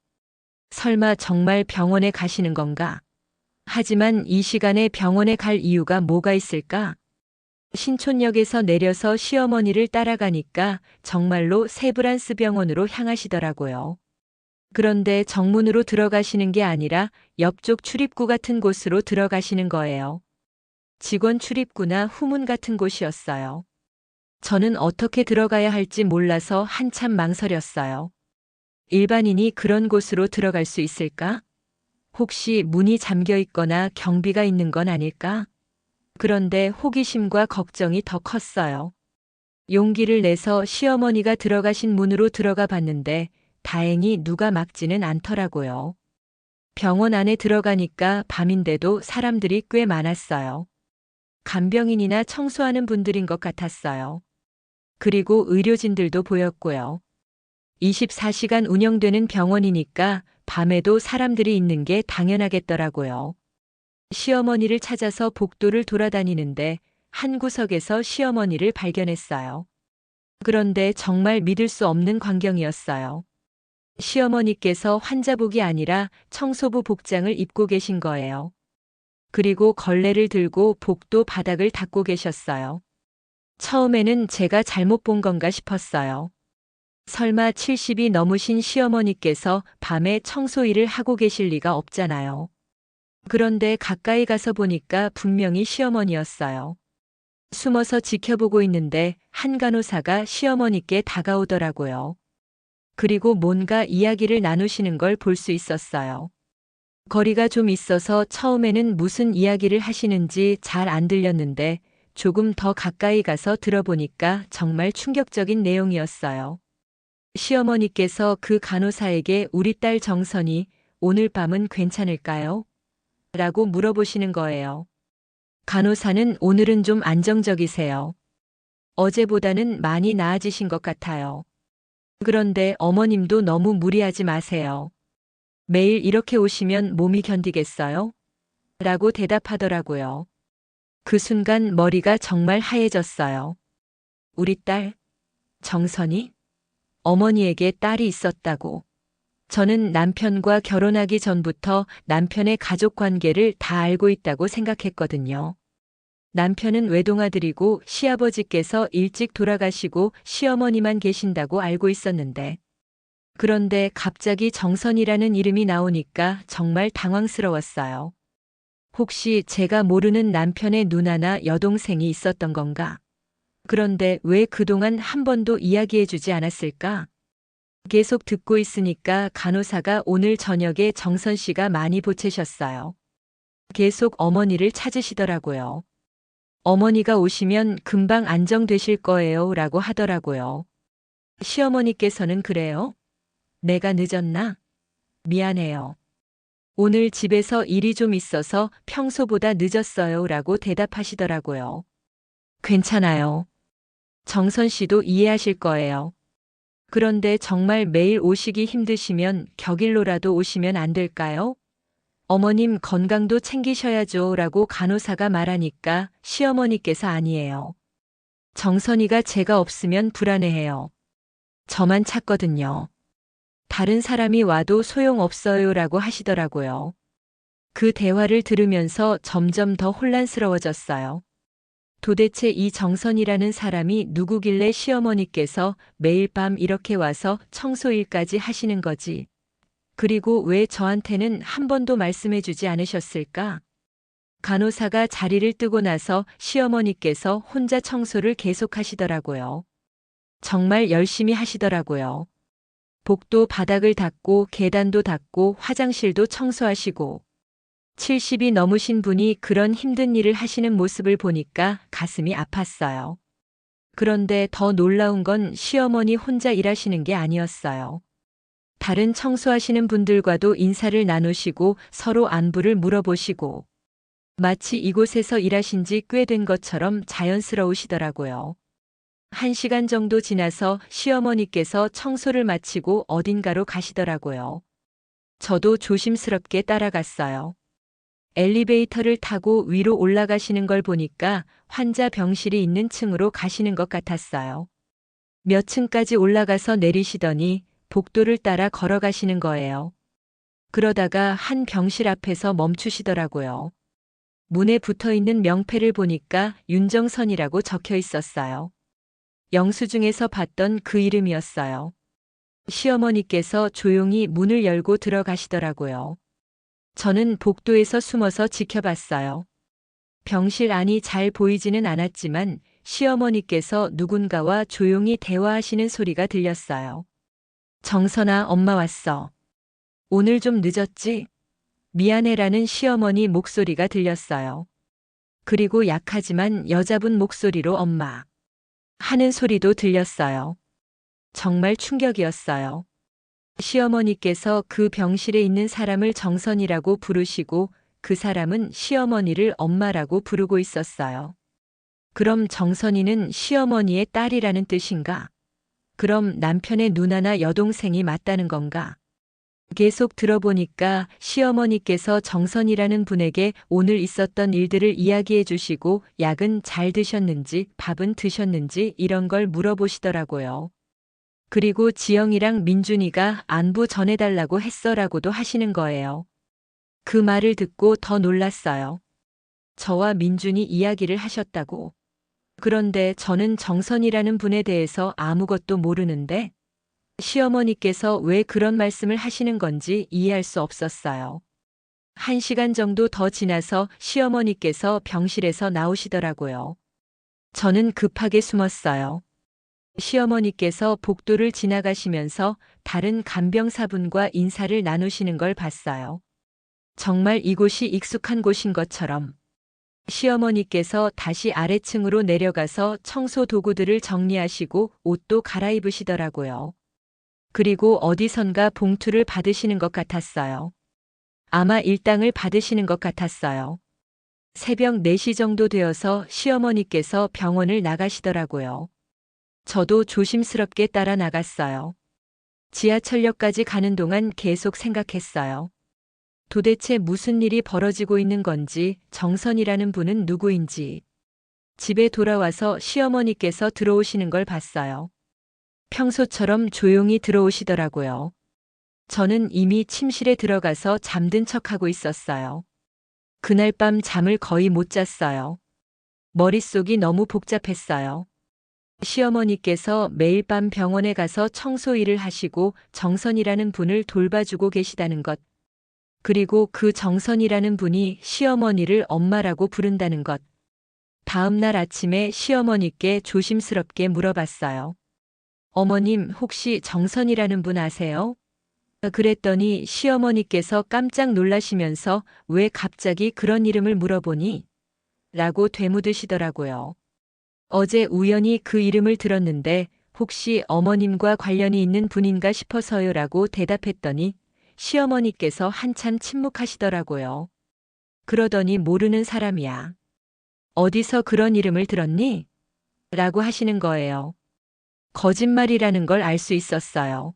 설마 정말 병원에 가시는 건가? 하지만 이 시간에 병원에 갈 이유가 뭐가 있을까? 신촌역에서 내려서 시어머니를 따라가니까 정말로 세브란스 병원으로 향하시더라고요. 그런데 정문으로 들어가시는 게 아니라 옆쪽 출입구 같은 곳으로 들어가시는 거예요. 직원 출입구나 후문 같은 곳이었어요. 저는 어떻게 들어가야 할지 몰라서 한참 망설였어요. 일반인이 그런 곳으로 들어갈 수 있을까? 혹시 문이 잠겨 있거나 경비가 있는 건 아닐까? 그런데 호기심과 걱정이 더 컸어요. 용기를 내서 시어머니가 들어가신 문으로 들어가 봤는데 다행히 누가 막지는 않더라고요. 병원 안에 들어가니까 밤인데도 사람들이 꽤 많았어요. 간병인이나 청소하는 분들인 것 같았어요. 그리고 의료진들도 보였고요. 24시간 운영되는 병원이니까 밤에도 사람들이 있는 게 당연하겠더라고요. 시어머니를 찾아서 복도를 돌아다니는데 한 구석에서 시어머니를 발견했어요. 그런데 정말 믿을 수 없는 광경이었어요. 시어머니께서 환자복이 아니라 청소부 복장을 입고 계신 거예요. 그리고 걸레를 들고 복도 바닥을 닦고 계셨어요. 처음에는 제가 잘못 본 건가 싶었어요. 설마 70이 넘으신 시어머니께서 밤에 청소 일을 하고 계실 리가 없잖아요. 그런데 가까이 가서 보니까 분명히 시어머니였어요. 숨어서 지켜보고 있는데 한 간호사가 시어머니께 다가오더라고요. 그리고 뭔가 이야기를 나누시는 걸 볼 수 있었어요. 거리가 좀 있어서 처음에는 무슨 이야기를 하시는지 잘 안 들렸는데 조금 더 가까이 가서 들어보니까 정말 충격적인 내용이었어요. 시어머니께서 그 간호사에게 우리 딸 정선이 오늘 밤은 괜찮을까요? 라고 물어보시는 거예요. 간호사는 오늘은 좀 안정적이세요. 어제보다는 많이 나아지신 것 같아요. 그런데 어머님도 너무 무리하지 마세요. 매일 이렇게 오시면 몸이 견디겠어요? 라고 대답하더라고요. 그 순간 머리가 정말 하얘졌어요. 우리 딸, 정선이? 어머니에게 딸이 있었다고. 저는 남편과 결혼하기 전부터 남편의 가족 관계를 다 알고 있다고 생각했거든요. 남편은 외동아들이고 시아버지께서 일찍 돌아가시고 시어머니만 계신다고 알고 있었는데. 그런데 갑자기 정선이라는 이름이 나오니까 정말 당황스러웠어요. 혹시 제가 모르는 남편의 누나나 여동생이 있었던 건가? 그런데 왜 그동안 한 번도 이야기해주지 않았을까? 계속 듣고 있으니까 간호사가 오늘 저녁에 정선 씨가 많이 보채셨어요. 계속 어머니를 찾으시더라고요. 어머니가 오시면 금방 안정되실 거예요 라고 하더라고요. 시어머니께서는 그래요? 내가 늦었나? 미안해요. 오늘 집에서 일이 좀 있어서 평소보다 늦었어요 라고 대답하시더라고요. 괜찮아요. 정선 씨도 이해하실 거예요. 그런데 정말 매일 오시기 힘드시면 격일로라도 오시면 안 될까요? 어머님 건강도 챙기셔야죠 라고 간호사가 말하니까 시어머니께서 아니에요. 정선이가 제가 없으면 불안해해요. 저만 찾거든요. 다른 사람이 와도 소용없어요 라고 하시더라고요. 그 대화를 들으면서 점점 더 혼란스러워졌어요. 도대체 이 정선이라는 사람이 누구길래 시어머니께서 매일 밤 이렇게 와서 청소일까지 하시는 거지? 그리고 왜 저한테는 한 번도 말씀해 주지 않으셨을까? 간호사가 자리를 뜨고 나서 시어머니께서 혼자 청소를 계속하시더라고요. 정말 열심히 하시더라고요. 복도 바닥을 닦고 계단도 닦고 화장실도 청소하시고 70이 넘으신 분이 그런 힘든 일을 하시는 모습을 보니까 가슴이 아팠어요. 그런데 더 놀라운 건 시어머니 혼자 일하시는 게 아니었어요. 다른 청소하시는 분들과도 인사를 나누시고 서로 안부를 물어보시고 마치 이곳에서 일하신 지 꽤 된 것처럼 자연스러우시더라고요. 1시간 정도 지나서 시어머니께서 청소를 마치고 어딘가로 가시더라고요. 저도 조심스럽게 따라갔어요. 엘리베이터를 타고 위로 올라가시는 걸 보니까 환자 병실이 있는 층으로 가시는 것 같았어요. 몇 층까지 올라가서 내리시더니 복도를 따라 걸어가시는 거예요. 그러다가 한 병실 앞에서 멈추시더라고요. 문에 붙어 있는 명패를 보니까 윤정선이라고 적혀 있었어요. 영수증에서 봤던 그 이름이었어요. 시어머니께서 조용히 문을 열고 들어가시더라고요. 저는 복도에서 숨어서 지켜봤어요. 병실 안이 잘 보이지는 않았지만 시어머니께서 누군가와 조용히 대화하시는 소리가 들렸어요. 정선아, 엄마 왔어. 오늘 좀 늦었지? 미안해라는 시어머니 목소리가 들렸어요. 그리고 약하지만 여자분 목소리로 엄마 하는 소리도 들렸어요. 정말 충격이었어요. 시어머니께서 그 병실에 있는 사람을 정선이라고 부르시고 그 사람은 시어머니를 엄마라고 부르고 있었어요. 그럼 정선이는 시어머니의 딸이라는 뜻인가? 그럼 남편의 누나나 여동생이 맞다는 건가? 계속 들어보니까 시어머니께서 정선이라는 분에게 오늘 있었던 일들을 이야기해 주시고 약은 잘 드셨는지 밥은 드셨는지 이런 걸 물어보시더라고요. 그리고 지영이랑 민준이가 안부 전해달라고 했어라고도 하시는 거예요. 그 말을 듣고 더 놀랐어요. 저와 민준이 이야기를 하셨다고. 그런데 저는 정선이라는 분에 대해서 아무것도 모르는데 시어머니께서 왜 그런 말씀을 하시는 건지 이해할 수 없었어요. 1시간 정도 더 지나서 시어머니께서 병실에서 나오시더라고요. 저는 급하게 숨었어요. 시어머니께서 복도를 지나가시면서 다른 간병사분과 인사를 나누시는 걸 봤어요. 정말 이곳이 익숙한 곳인 것처럼. 시어머니께서 다시 아래층으로 내려가서 청소 도구들을 정리하시고 옷도 갈아입으시더라고요. 그리고 어디선가 봉투를 받으시는 것 같았어요. 아마 일당을 받으시는 것 같았어요. 새벽 4시 정도 되어서 시어머니께서 병원을 나가시더라고요. 저도 조심스럽게 따라 나갔어요. 지하철역까지 가는 동안 계속 생각했어요. 도대체 무슨 일이 벌어지고 있는 건지, 정선이라는 분은 누구인지. 집에 돌아와서 시어머니께서 들어오시는 걸 봤어요. 평소처럼 조용히 들어오시더라고요. 저는 이미 침실에 들어가서 잠든 척하고 있었어요. 그날 밤 잠을 거의 못 잤어요. 머릿속이 너무 복잡했어요. 시어머니께서 매일 밤 병원에 가서 청소 일을 하시고 정선이라는 분을 돌봐주고 계시다는 것. 그리고 그 정선이라는 분이 시어머니를 엄마라고 부른다는 것. 다음 날 아침에 시어머니께 조심스럽게 물어봤어요. 어머님, 혹시 정선이라는 분 아세요? 그랬더니 시어머니께서 깜짝 놀라시면서 왜 갑자기 그런 이름을 물어보니? 라고 되묻으시더라고요. 어제 우연히 그 이름을 들었는데 혹시 어머님과 관련이 있는 분인가 싶어서요 라고 대답했더니 시어머니께서 한참 침묵하시더라고요. 그러더니 모르는 사람이야. 어디서 그런 이름을 들었니? 라고 하시는 거예요. 거짓말이라는 걸 알 수 있었어요.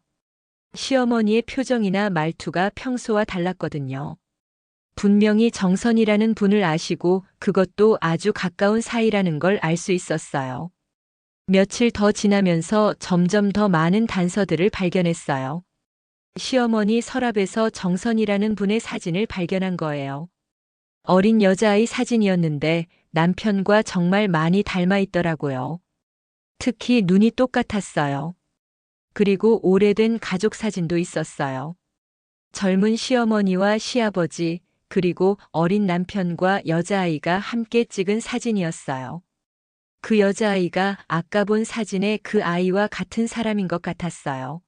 시어머니의 표정이나 말투가 평소와 달랐거든요. 분명히 정선이라는 분을 아시고 그것도 아주 가까운 사이라는 걸 알 수 있었어요. 며칠 더 지나면서 점점 더 많은 단서들을 발견했어요. 시어머니 서랍에서 정선이라는 분의 사진을 발견한 거예요. 어린 여자아이 사진이었는데 남편과 정말 많이 닮아 있더라고요. 특히 눈이 똑같았어요. 그리고 오래된 가족 사진도 있었어요. 젊은 시어머니와 시아버지, 그리고 어린 남편과 여자아이가 함께 찍은 사진이었어요. 그 여자아이가 아까 본 사진의 그 아이와 같은 사람인 것 같았어요.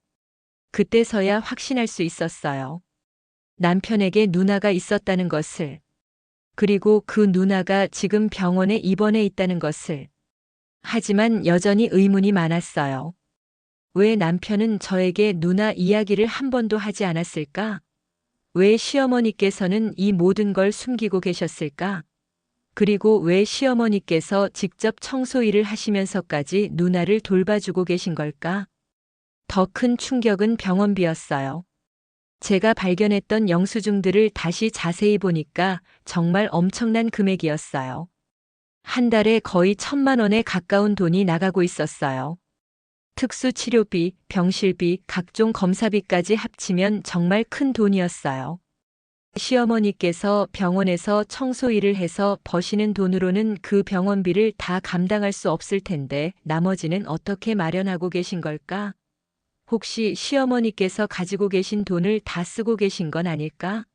그때서야 확신할 수 있었어요. 남편에게 누나가 있었다는 것을. 그리고 그 누나가 지금 병원에 입원해 있다는 것을. 하지만 여전히 의문이 많았어요. 왜 남편은 저에게 누나 이야기를 한 번도 하지 않았을까? 왜 시어머니께서는 이 모든 걸 숨기고 계셨을까? 그리고 왜 시어머니께서 직접 청소 일을 하시면서까지 누나를 돌봐주고 계신 걸까? 더 큰 충격은 병원비였어요. 제가 발견했던 영수증들을 다시 자세히 보니까 정말 엄청난 금액이었어요. 한 달에 거의 1,000만 원에 가까운 돈이 나가고 있었어요. 특수치료비, 병실비, 각종 검사비까지 합치면 정말 큰 돈이었어요. 시어머니께서 병원에서 청소 일을 해서 버시는 돈으로는 그 병원비를 다 감당할 수 없을 텐데 나머지는 어떻게 마련하고 계신 걸까? 혹시 시어머니께서 가지고 계신 돈을 다 쓰고 계신 건 아닐까?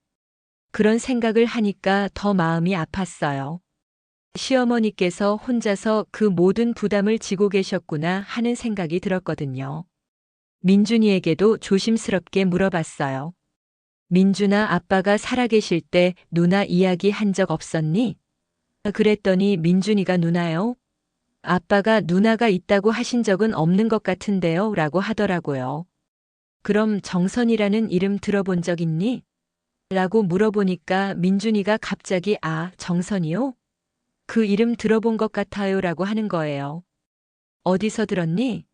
그런 생각을 하니까 더 마음이 아팠어요. 시어머니께서 혼자서 그 모든 부담을 지고 계셨구나 하는 생각이 들었거든요. 민준이에게도 조심스럽게 물어봤어요. 민준아, 아빠가 살아계실 때 누나 이야기 한 적 없었니? 그랬더니 민준이가 누나요? 아빠가 누나가 있다고 하신 적은 없는 것 같은데요? 라고 하더라고요. 그럼 정선이라는 이름 들어본 적 있니? 라고 물어보니까 민준이가 갑자기 정선이요? 그 이름 들어본 것 같아요 라고 하는 거예요. 어디서 들었니?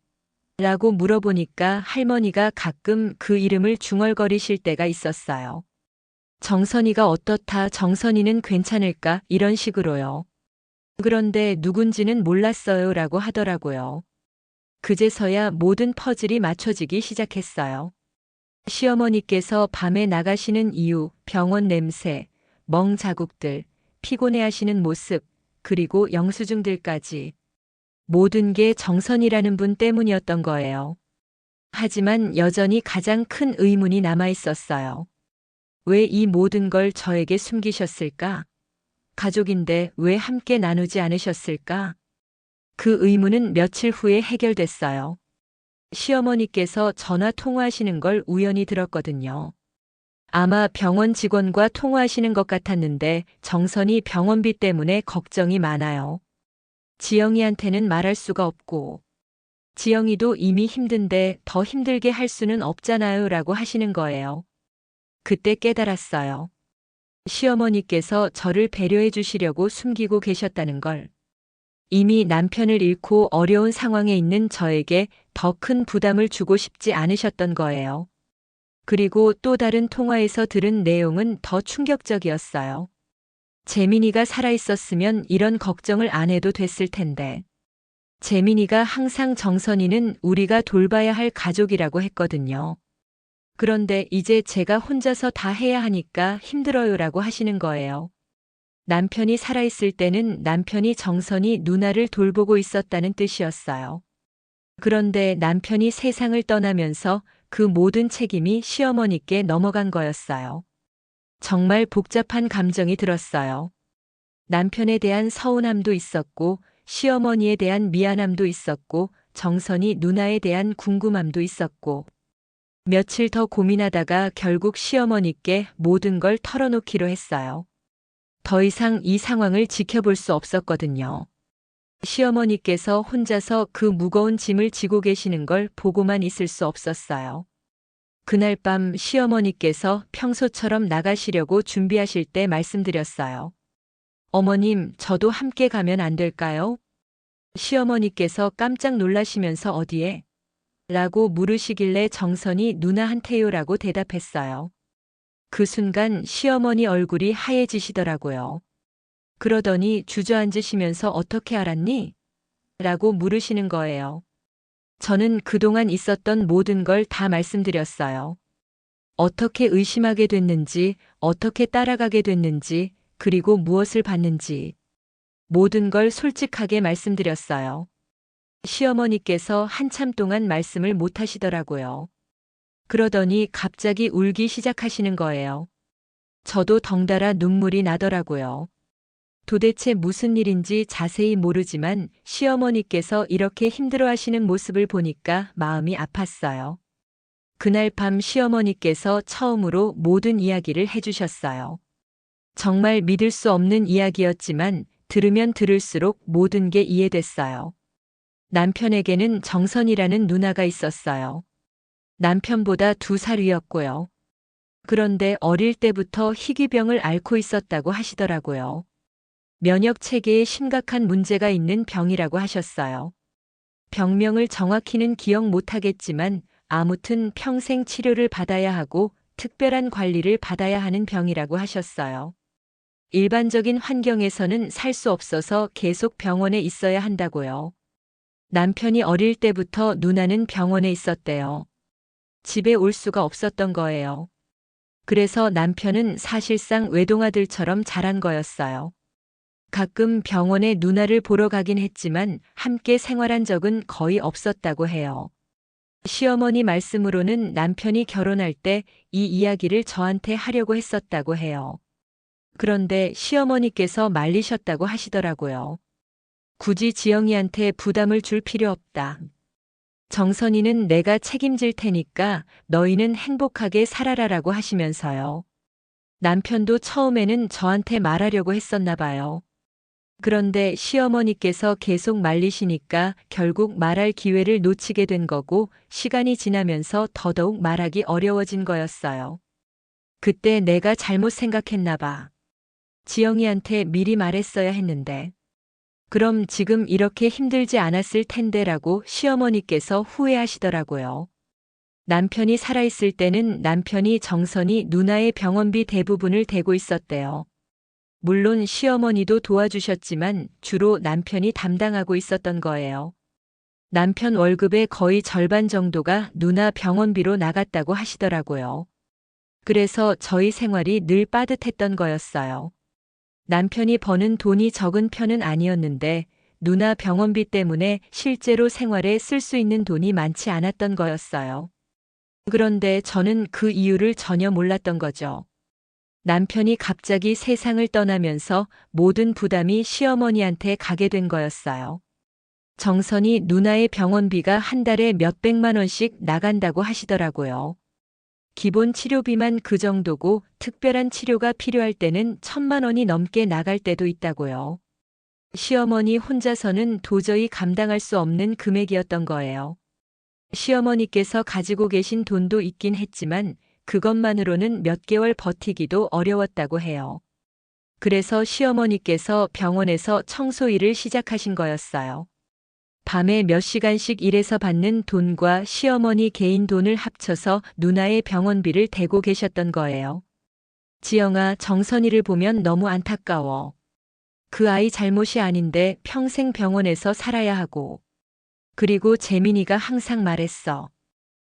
라고 물어보니까 할머니가 가끔 그 이름을 중얼거리실 때가 있었어요. 정선이가 어떻다, 정선이는 괜찮을까, 이런 식으로요. 그런데 누군지는 몰랐어요 라고 하더라고요. 그제서야 모든 퍼즐이 맞춰지기 시작했어요. 시어머니께서 밤에 나가시는 이유, 병원 냄새, 멍 자국들, 피곤해하시는 모습, 그리고 영수증들까지 모든 게 정선이라는 분 때문이었던 거예요. 하지만 여전히 가장 큰 의문이 남아 있었어요. 왜 이 모든 걸 저에게 숨기셨을까? 가족인데 왜 함께 나누지 않으셨을까? 그 의문은 며칠 후에 해결됐어요. 시어머니께서 전화 통화하시는 걸 우연히 들었거든요. 아마 병원 직원과 통화하시는 것 같았는데 정선이 병원비 때문에 걱정이 많아요. 지영이한테는 말할 수가 없고, 지영이도 이미 힘든데 더 힘들게 할 수는 없잖아요 라고 하시는 거예요. 그때 깨달았어요. 시어머니께서 저를 배려해 주시려고 숨기고 계셨다는 걸. 이미 남편을 잃고 어려운 상황에 있는 저에게 더 큰 부담을 주고 싶지 않으셨던 거예요. 그리고 또 다른 통화에서 들은 내용은 더 충격적이었어요. 재민이가 살아있었으면 이런 걱정을 안 해도 됐을 텐데. 재민이가 항상 정선이는 우리가 돌봐야 할 가족이라고 했거든요. 그런데 이제 제가 혼자서 다 해야 하니까 힘들어요라고 하시는 거예요. 남편이 살아있을 때는 남편이 정선이 누나를 돌보고 있었다는 뜻이었어요. 그런데 남편이 세상을 떠나면서 그 모든 책임이 시어머니께 넘어간 거였어요. 정말 복잡한 감정이 들었어요. 남편에 대한 서운함도 있었고, 시어머니에 대한 미안함도 있었고, 정선이 누나에 대한 궁금함도 있었고, 며칠 더 고민하다가 결국 시어머니께 모든 걸 털어놓기로 했어요. 더 이상 이 상황을 지켜볼 수 없었거든요. 시어머니께서 혼자서 그 무거운 짐을 지고 계시는 걸 보고만 있을 수 없었어요. 그날 밤 시어머니께서 평소처럼 나가시려고 준비하실 때 말씀드렸어요. 어머님, 저도 함께 가면 안 될까요? 시어머니께서 깜짝 놀라시면서 어디에? 라고 물으시길래 정선이 누나한테요 라고 대답했어요. 그 순간 시어머니 얼굴이 하얘지시더라고요. 그러더니 주저앉으시면서 어떻게 알았니? 라고 물으시는 거예요. 저는 그동안 있었던 모든 걸 다 말씀드렸어요. 어떻게 의심하게 됐는지, 어떻게 따라가게 됐는지, 그리고 무엇을 봤는지. 모든 걸 솔직하게 말씀드렸어요. 시어머니께서 한참 동안 말씀을 못 하시더라고요. 그러더니 갑자기 울기 시작하시는 거예요. 저도 덩달아 눈물이 나더라고요. 도대체 무슨 일인지 자세히 모르지만 시어머니께서 이렇게 힘들어하시는 모습을 보니까 마음이 아팠어요. 그날 밤 시어머니께서 처음으로 모든 이야기를 해주셨어요. 정말 믿을 수 없는 이야기였지만 들으면 들을수록 모든 게 이해됐어요. 남편에게는 정선이라는 누나가 있었어요. 남편보다 2살 위였고요. 그런데 어릴 때부터 희귀병을 앓고 있었다고 하시더라고요. 면역 체계에 심각한 문제가 있는 병이라고 하셨어요. 병명을 정확히는 기억 못하겠지만 아무튼 평생 치료를 받아야 하고 특별한 관리를 받아야 하는 병이라고 하셨어요. 일반적인 환경에서는 살 수 없어서 계속 병원에 있어야 한다고요. 남편이 어릴 때부터 누나는 병원에 있었대요. 집에 올 수가 없었던 거예요. 그래서 남편은 사실상 외동아들처럼 자란 거였어요. 가끔 병원에 누나를 보러 가긴 했지만 함께 생활한 적은 거의 없었다고 해요. 시어머니 말씀으로는 남편이 결혼할 때 이 이야기를 저한테 하려고 했었다고 해요. 그런데 시어머니께서 말리셨다고 하시더라고요. 굳이 지영이한테 부담을 줄 필요 없다. 정선이는 내가 책임질 테니까 너희는 행복하게 살아라라고 하시면서요. 남편도 처음에는 저한테 말하려고 했었나 봐요. 그런데 시어머니께서 계속 말리시니까 결국 말할 기회를 놓치게 된 거고 시간이 지나면서 더더욱 말하기 어려워진 거였어요. 그때 내가 잘못 생각했나 봐. 지영이한테 미리 말했어야 했는데. 그럼 지금 이렇게 힘들지 않았을 텐데라고 시어머니께서 후회하시더라고요. 남편이 살아있을 때는 남편이 정선이 누나의 병원비 대부분을 대고 있었대요. 물론 시어머니도 도와주셨지만 주로 남편이 담당하고 있었던 거예요. 남편 월급의 거의 절반 정도가 누나 병원비로 나갔다고 하시더라고요. 그래서 저희 생활이 늘 빠듯했던 거였어요. 남편이 버는 돈이 적은 편은 아니었는데 누나 병원비 때문에 실제로 생활에 쓸 수 있는 돈이 많지 않았던 거였어요. 그런데 저는 그 이유를 전혀 몰랐던 거죠. 남편이 갑자기 세상을 떠나면서 모든 부담이 시어머니한테 가게 된 거였어요. 정선이 누나의 병원비가 한 달에 몇백만 원씩 나간다고 하시더라고요. 기본 치료비만 그 정도고 특별한 치료가 필요할 때는 1,000만 원이 넘게 나갈 때도 있다고요. 시어머니 혼자서는 도저히 감당할 수 없는 금액이었던 거예요. 시어머니께서 가지고 계신 돈도 있긴 했지만 그것만으로는 몇 개월 버티기도 어려웠다고 해요. 그래서 시어머니께서 병원에서 청소 일을 시작하신 거였어요. 밤에 몇 시간씩 일해서 받는 돈과 시어머니 개인 돈을 합쳐서 누나의 병원비를 대고 계셨던 거예요. 지영아, 정선이를 보면 너무 안타까워. 그 아이 잘못이 아닌데 평생 병원에서 살아야 하고. 그리고 재민이가 항상 말했어.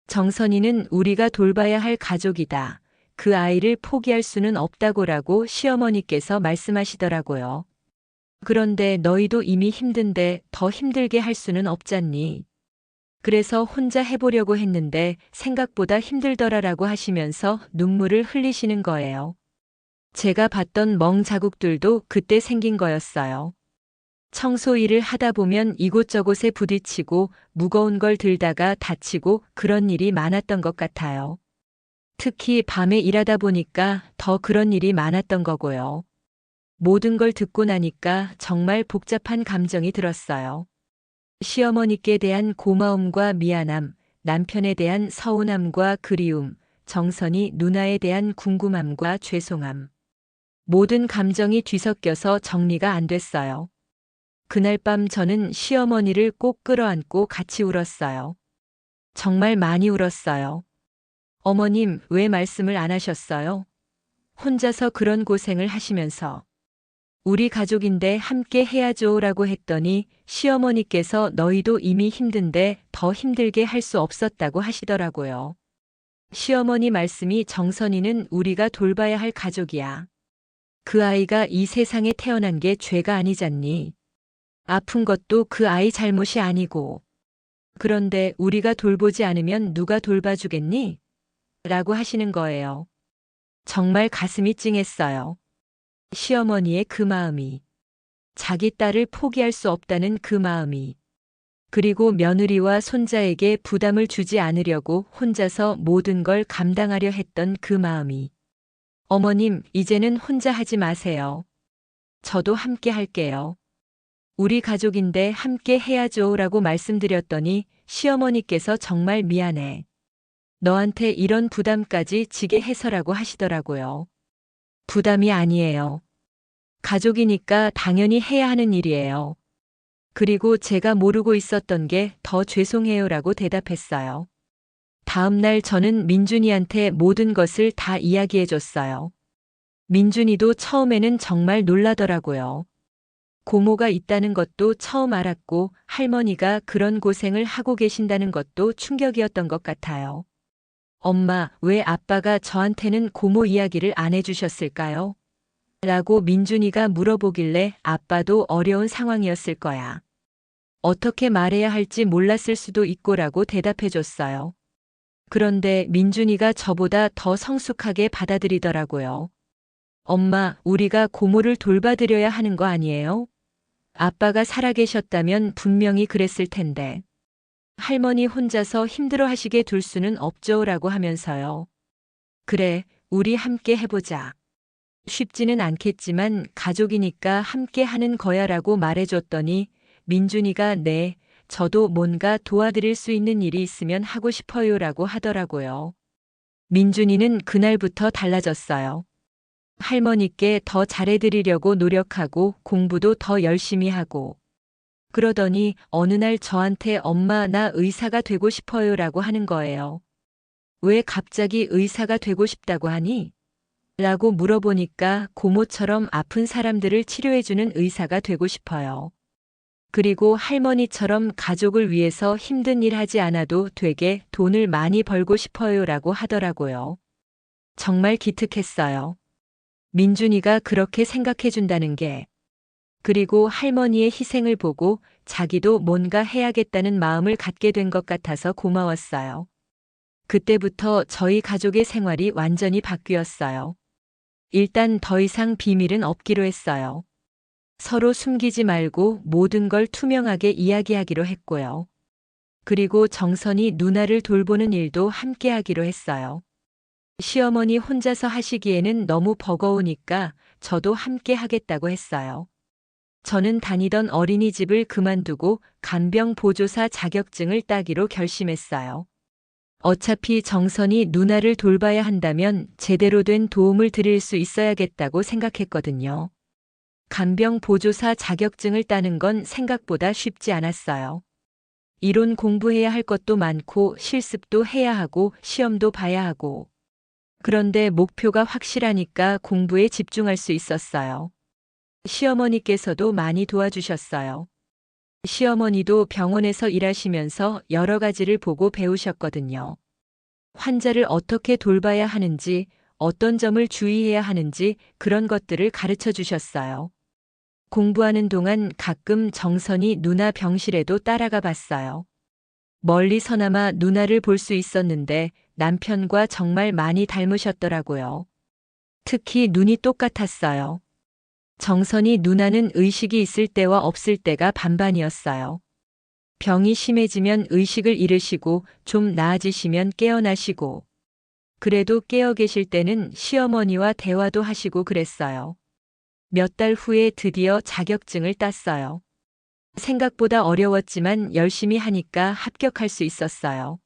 정선이는 우리가 돌봐야 할 가족이다. 그 아이를 포기할 수는 없다고라고 시어머니께서 말씀하시더라고요. 그런데 너희도 이미 힘든데 더 힘들게 할 수는 없잖니. 그래서 혼자 해보려고 했는데 생각보다 힘들더라라고 하시면서 눈물을 흘리시는 거예요. 제가 봤던 멍 자국들도 그때 생긴 거였어요. 청소 일을 하다 보면 이곳저곳에 부딪히고 무거운 걸 들다가 다치고 그런 일이 많았던 것 같아요. 특히 밤에 일하다 보니까 더 그런 일이 많았던 거고요. 모든 걸 듣고 나니까 정말 복잡한 감정이 들었어요. 시어머니께 대한 고마움과 미안함, 남편에 대한 서운함과 그리움, 정선이 누나에 대한 궁금함과 죄송함. 모든 감정이 뒤섞여서 정리가 안 됐어요. 그날 밤 저는 시어머니를 꼭 끌어안고 같이 울었어요. 정말 많이 울었어요. 어머님, 왜 말씀을 안 하셨어요? 혼자서 그런 고생을 하시면서. 우리 가족인데 함께 해야죠라고 했더니 시어머니께서 너희도 이미 힘든데 더 힘들게 할 수 없었다고 하시더라고요. 시어머니 말씀이 정선이는 우리가 돌봐야 할 가족이야. 그 아이가 이 세상에 태어난 게 죄가 아니잖니. 아픈 것도 그 아이 잘못이 아니고. 그런데 우리가 돌보지 않으면 누가 돌봐주겠니? 라고 하시는 거예요. 정말 가슴이 찡했어요. 시어머니의 그 마음이. 자기 딸을 포기할 수 없다는 그 마음이. 그리고 며느리와 손자에게 부담을 주지 않으려고 혼자서 모든 걸 감당하려 했던 그 마음이. 어머님, 이제는 혼자 하지 마세요. 저도 함께 할게요. 우리 가족인데 함께 해야죠라고 말씀드렸더니 시어머니께서 정말 미안해. 너한테 이런 부담까지 지게 해서라고 하시더라고요. 부담이 아니에요. 가족이니까 당연히 해야 하는 일이에요. 그리고 제가 모르고 있었던 게 더 죄송해요라고 대답했어요. 다음 날 저는 민준이한테 모든 것을 다 이야기해 줬어요. 민준이도 처음에는 정말 놀라더라고요. 고모가 있다는 것도 처음 알았고 할머니가 그런 고생을 하고 계신다는 것도 충격이었던 것 같아요. 엄마, 왜 아빠가 저한테는 고모 이야기를 안 해주셨을까요? 라고 민준이가 물어보길래 아빠도 어려운 상황이었을 거야. 어떻게 말해야 할지 몰랐을 수도 있고라고 대답해줬어요. 그런데 민준이가 저보다 더 성숙하게 받아들이더라고요. 엄마, 우리가 고모를 돌봐드려야 하는 거 아니에요? 아빠가 살아계셨다면 분명히 그랬을 텐데. 할머니 혼자서 힘들어 하시게 둘 수는 없죠라고 하면서요. 그래, 우리 함께 해보자. 쉽지는 않겠지만 가족이니까 함께 하는 거야라고 말해줬더니 민준이가 네, 저도 뭔가 도와드릴 수 있는 일이 있으면 하고 싶어요라고 하더라고요. 민준이는 그날부터 달라졌어요. 할머니께 더 잘해드리려고 노력하고 공부도 더 열심히 하고 그러더니 어느 날 저한테 엄마 나 의사가 되고 싶어요라고 하는 거예요. 왜 갑자기 의사가 되고 싶다고 하니? 라고 물어보니까 고모처럼 아픈 사람들을 치료해주는 의사가 되고 싶어요. 그리고 할머니처럼 가족을 위해서 힘든 일 하지 않아도 되게 돈을 많이 벌고 싶어요라고 하더라고요. 정말 기특했어요. 민준이가 그렇게 생각해준다는 게. 그리고 할머니의 희생을 보고 자기도 뭔가 해야겠다는 마음을 갖게 된 것 같아서 고마웠어요. 그때부터 저희 가족의 생활이 완전히 바뀌었어요. 일단 더 이상 비밀은 없기로 했어요. 서로 숨기지 말고 모든 걸 투명하게 이야기하기로 했고요. 그리고 정선이 누나를 돌보는 일도 함께 하기로 했어요. 시어머니 혼자서 하시기에는 너무 버거우니까 저도 함께 하겠다고 했어요. 저는 다니던 어린이집을 그만두고 간병 보조사 자격증을 따기로 결심했어요. 어차피 정선이 누나를 돌봐야 한다면 제대로 된 도움을 드릴 수 있어야겠다고 생각했거든요. 간병 보조사 자격증을 따는 건 생각보다 쉽지 않았어요. 이론 공부해야 할 것도 많고 실습도 해야 하고 시험도 봐야 하고. 그런데 목표가 확실하니까 공부에 집중할 수 있었어요. 시어머니께서도 많이 도와주셨어요. 시어머니도 병원에서 일하시면서 여러 가지를 보고 배우셨거든요. 환자를 어떻게 돌봐야 하는지, 어떤 점을 주의해야 하는지 그런 것들을 가르쳐 주셨어요. 공부하는 동안 가끔 정선이 누나 병실에도 따라가 봤어요. 멀리서나마 누나를 볼 수 있었는데 남편과 정말 많이 닮으셨더라고요. 특히 눈이 똑같았어요. 정선이 누나는 의식이 있을 때와 없을 때가 반반이었어요. 병이 심해지면 의식을 잃으시고 좀 나아지시면 깨어나시고 그래도 깨어 계실 때는 시어머니와 대화도 하시고 그랬어요. 몇 달 후에 드디어 자격증을 땄어요. 생각보다 어려웠지만 열심히 하니까 합격할 수 있었어요.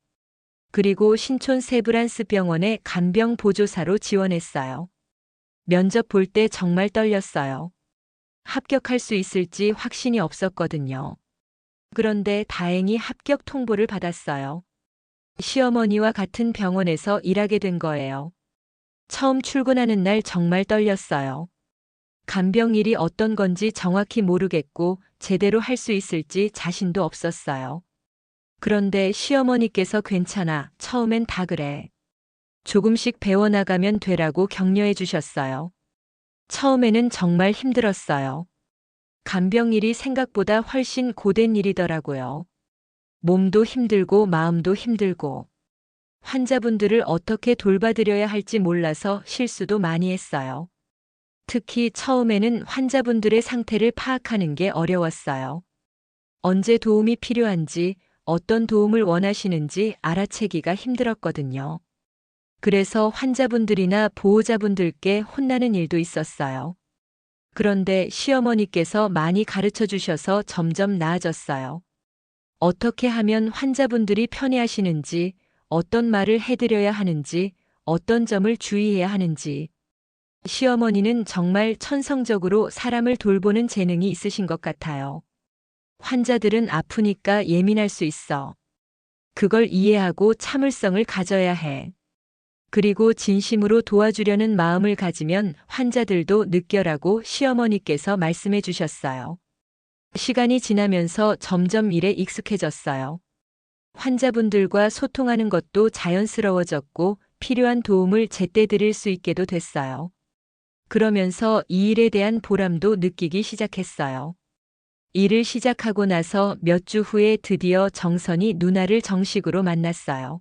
그리고 신촌 세브란스 병원에 간병 보조사로 지원했어요. 면접 볼 때 정말 떨렸어요. 합격할 수 있을지 확신이 없었거든요. 그런데 다행히 합격 통보를 받았어요. 시어머니와 같은 병원에서 일하게 된 거예요. 처음 출근하는 날 정말 떨렸어요. 간병일이 어떤 건지 정확히 모르겠고 제대로 할 수 있을지 자신도 없었어요. 그런데 시어머니께서 괜찮아, 처음엔 다 그래. 조금씩 배워나가면 되라고 격려해 주셨어요. 처음에는 정말 힘들었어요. 간병일이 생각보다 훨씬 고된 일이더라고요. 몸도 힘들고 마음도 힘들고 환자분들을 어떻게 돌봐드려야 할지 몰라서 실수도 많이 했어요. 특히 처음에는 환자분들의 상태를 파악하는 게 어려웠어요. 언제 도움이 필요한지, 어떤 도움을 원하시는지 알아채기가 힘들었거든요. 그래서 환자분들이나 보호자분들께 혼나는 일도 있었어요. 그런데 시어머니께서 많이 가르쳐 주셔서 점점 나아졌어요. 어떻게 하면 환자분들이 편해하시는지, 어떤 말을 해드려야 하는지, 어떤 점을 주의해야 하는지. 시어머니는 정말 천성적으로 사람을 돌보는 재능이 있으신 것 같아요. 환자들은 아프니까 예민할 수 있어. 그걸 이해하고 참을성을 가져야 해. 그리고 진심으로 도와주려는 마음을 가지면 환자들도 느껴라고 시어머니께서 말씀해 주셨어요. 시간이 지나면서 점점 일에 익숙해졌어요. 환자분들과 소통하는 것도 자연스러워졌고 필요한 도움을 제때 드릴 수 있게도 됐어요. 그러면서 이 일에 대한 보람도 느끼기 시작했어요. 일을 시작하고 나서 몇 주 후에 드디어 정선이 누나를 정식으로 만났어요.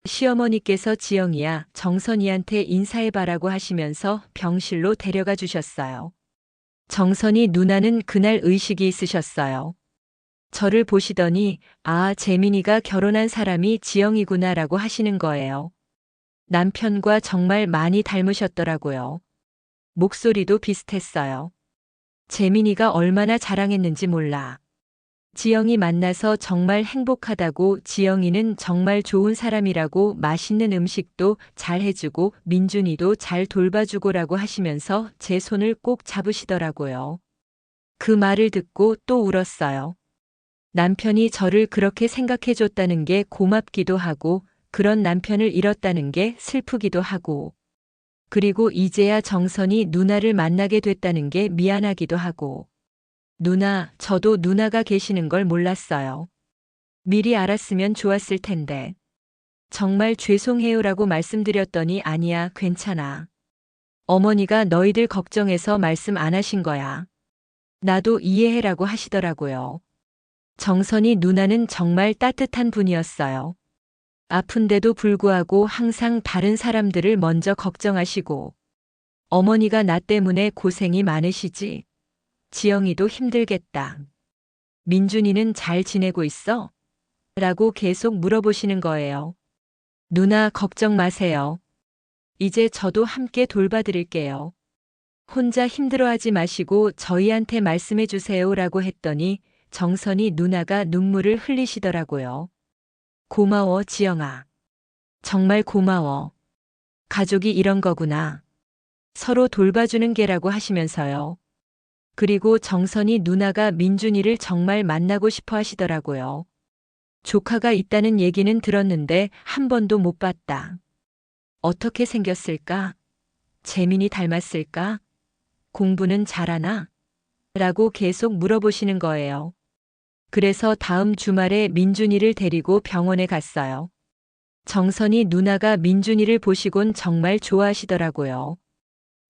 시어머니께서 지영이야, 정선이한테 인사해봐라고 하시면서 병실로 데려가 주셨어요. 정선이 누나는 그날 의식이 있으셨어요. 저를 보시더니 아, 재민이가 결혼한 사람이 지영이구나라고 하시는 거예요. 남편과 정말 많이 닮으셨더라고요. 목소리도 비슷했어요. 재민이가 얼마나 자랑했는지 몰라. 지영이 만나서 정말 행복하다고, 지영이는 정말 좋은 사람이라고, 맛있는 음식도 잘 해주고 민준이도 잘 돌봐주고라고 하시면서 제 손을 꼭 잡으시더라고요. 그 말을 듣고 또 울었어요. 남편이 저를 그렇게 생각해줬다는 게 고맙기도 하고, 그런 남편을 잃었다는 게 슬프기도 하고, 그리고 이제야 정선이 누나를 만나게 됐다는 게 미안하기도 하고. 누나, 저도 누나가 계시는 걸 몰랐어요. 미리 알았으면 좋았을 텐데. 정말 죄송해요라고 말씀드렸더니 아니야, 괜찮아. 어머니가 너희들 걱정해서 말씀 안 하신 거야. 나도 이해해라고 하시더라고요. 정선이 누나는 정말 따뜻한 분이었어요. 아픈데도 불구하고 항상 다른 사람들을 먼저 걱정하시고, 어머니가 나 때문에 고생이 많으시지. 지영이도 힘들겠다. 민준이는 잘 지내고 있어? 라고 계속 물어보시는 거예요. 누나 걱정 마세요. 이제 저도 함께 돌봐드릴게요. 혼자 힘들어하지 마시고 저희한테 말씀해 주세요라고 했더니 정선이 누나가 눈물을 흘리시더라고요. 고마워, 지영아. 정말 고마워. 가족이 이런 거구나. 서로 돌봐주는 게라고 하시면서요. 그리고 정선이 누나가 민준이를 정말 만나고 싶어 하시더라고요. 조카가 있다는 얘기는 들었는데 한 번도 못 봤다. 어떻게 생겼을까? 재민이 닮았을까? 공부는 잘하나? 라고 계속 물어보시는 거예요. 그래서 다음 주말에 민준이를 데리고 병원에 갔어요. 정선이 누나가 민준이를 보시곤 정말 좋아하시더라고요.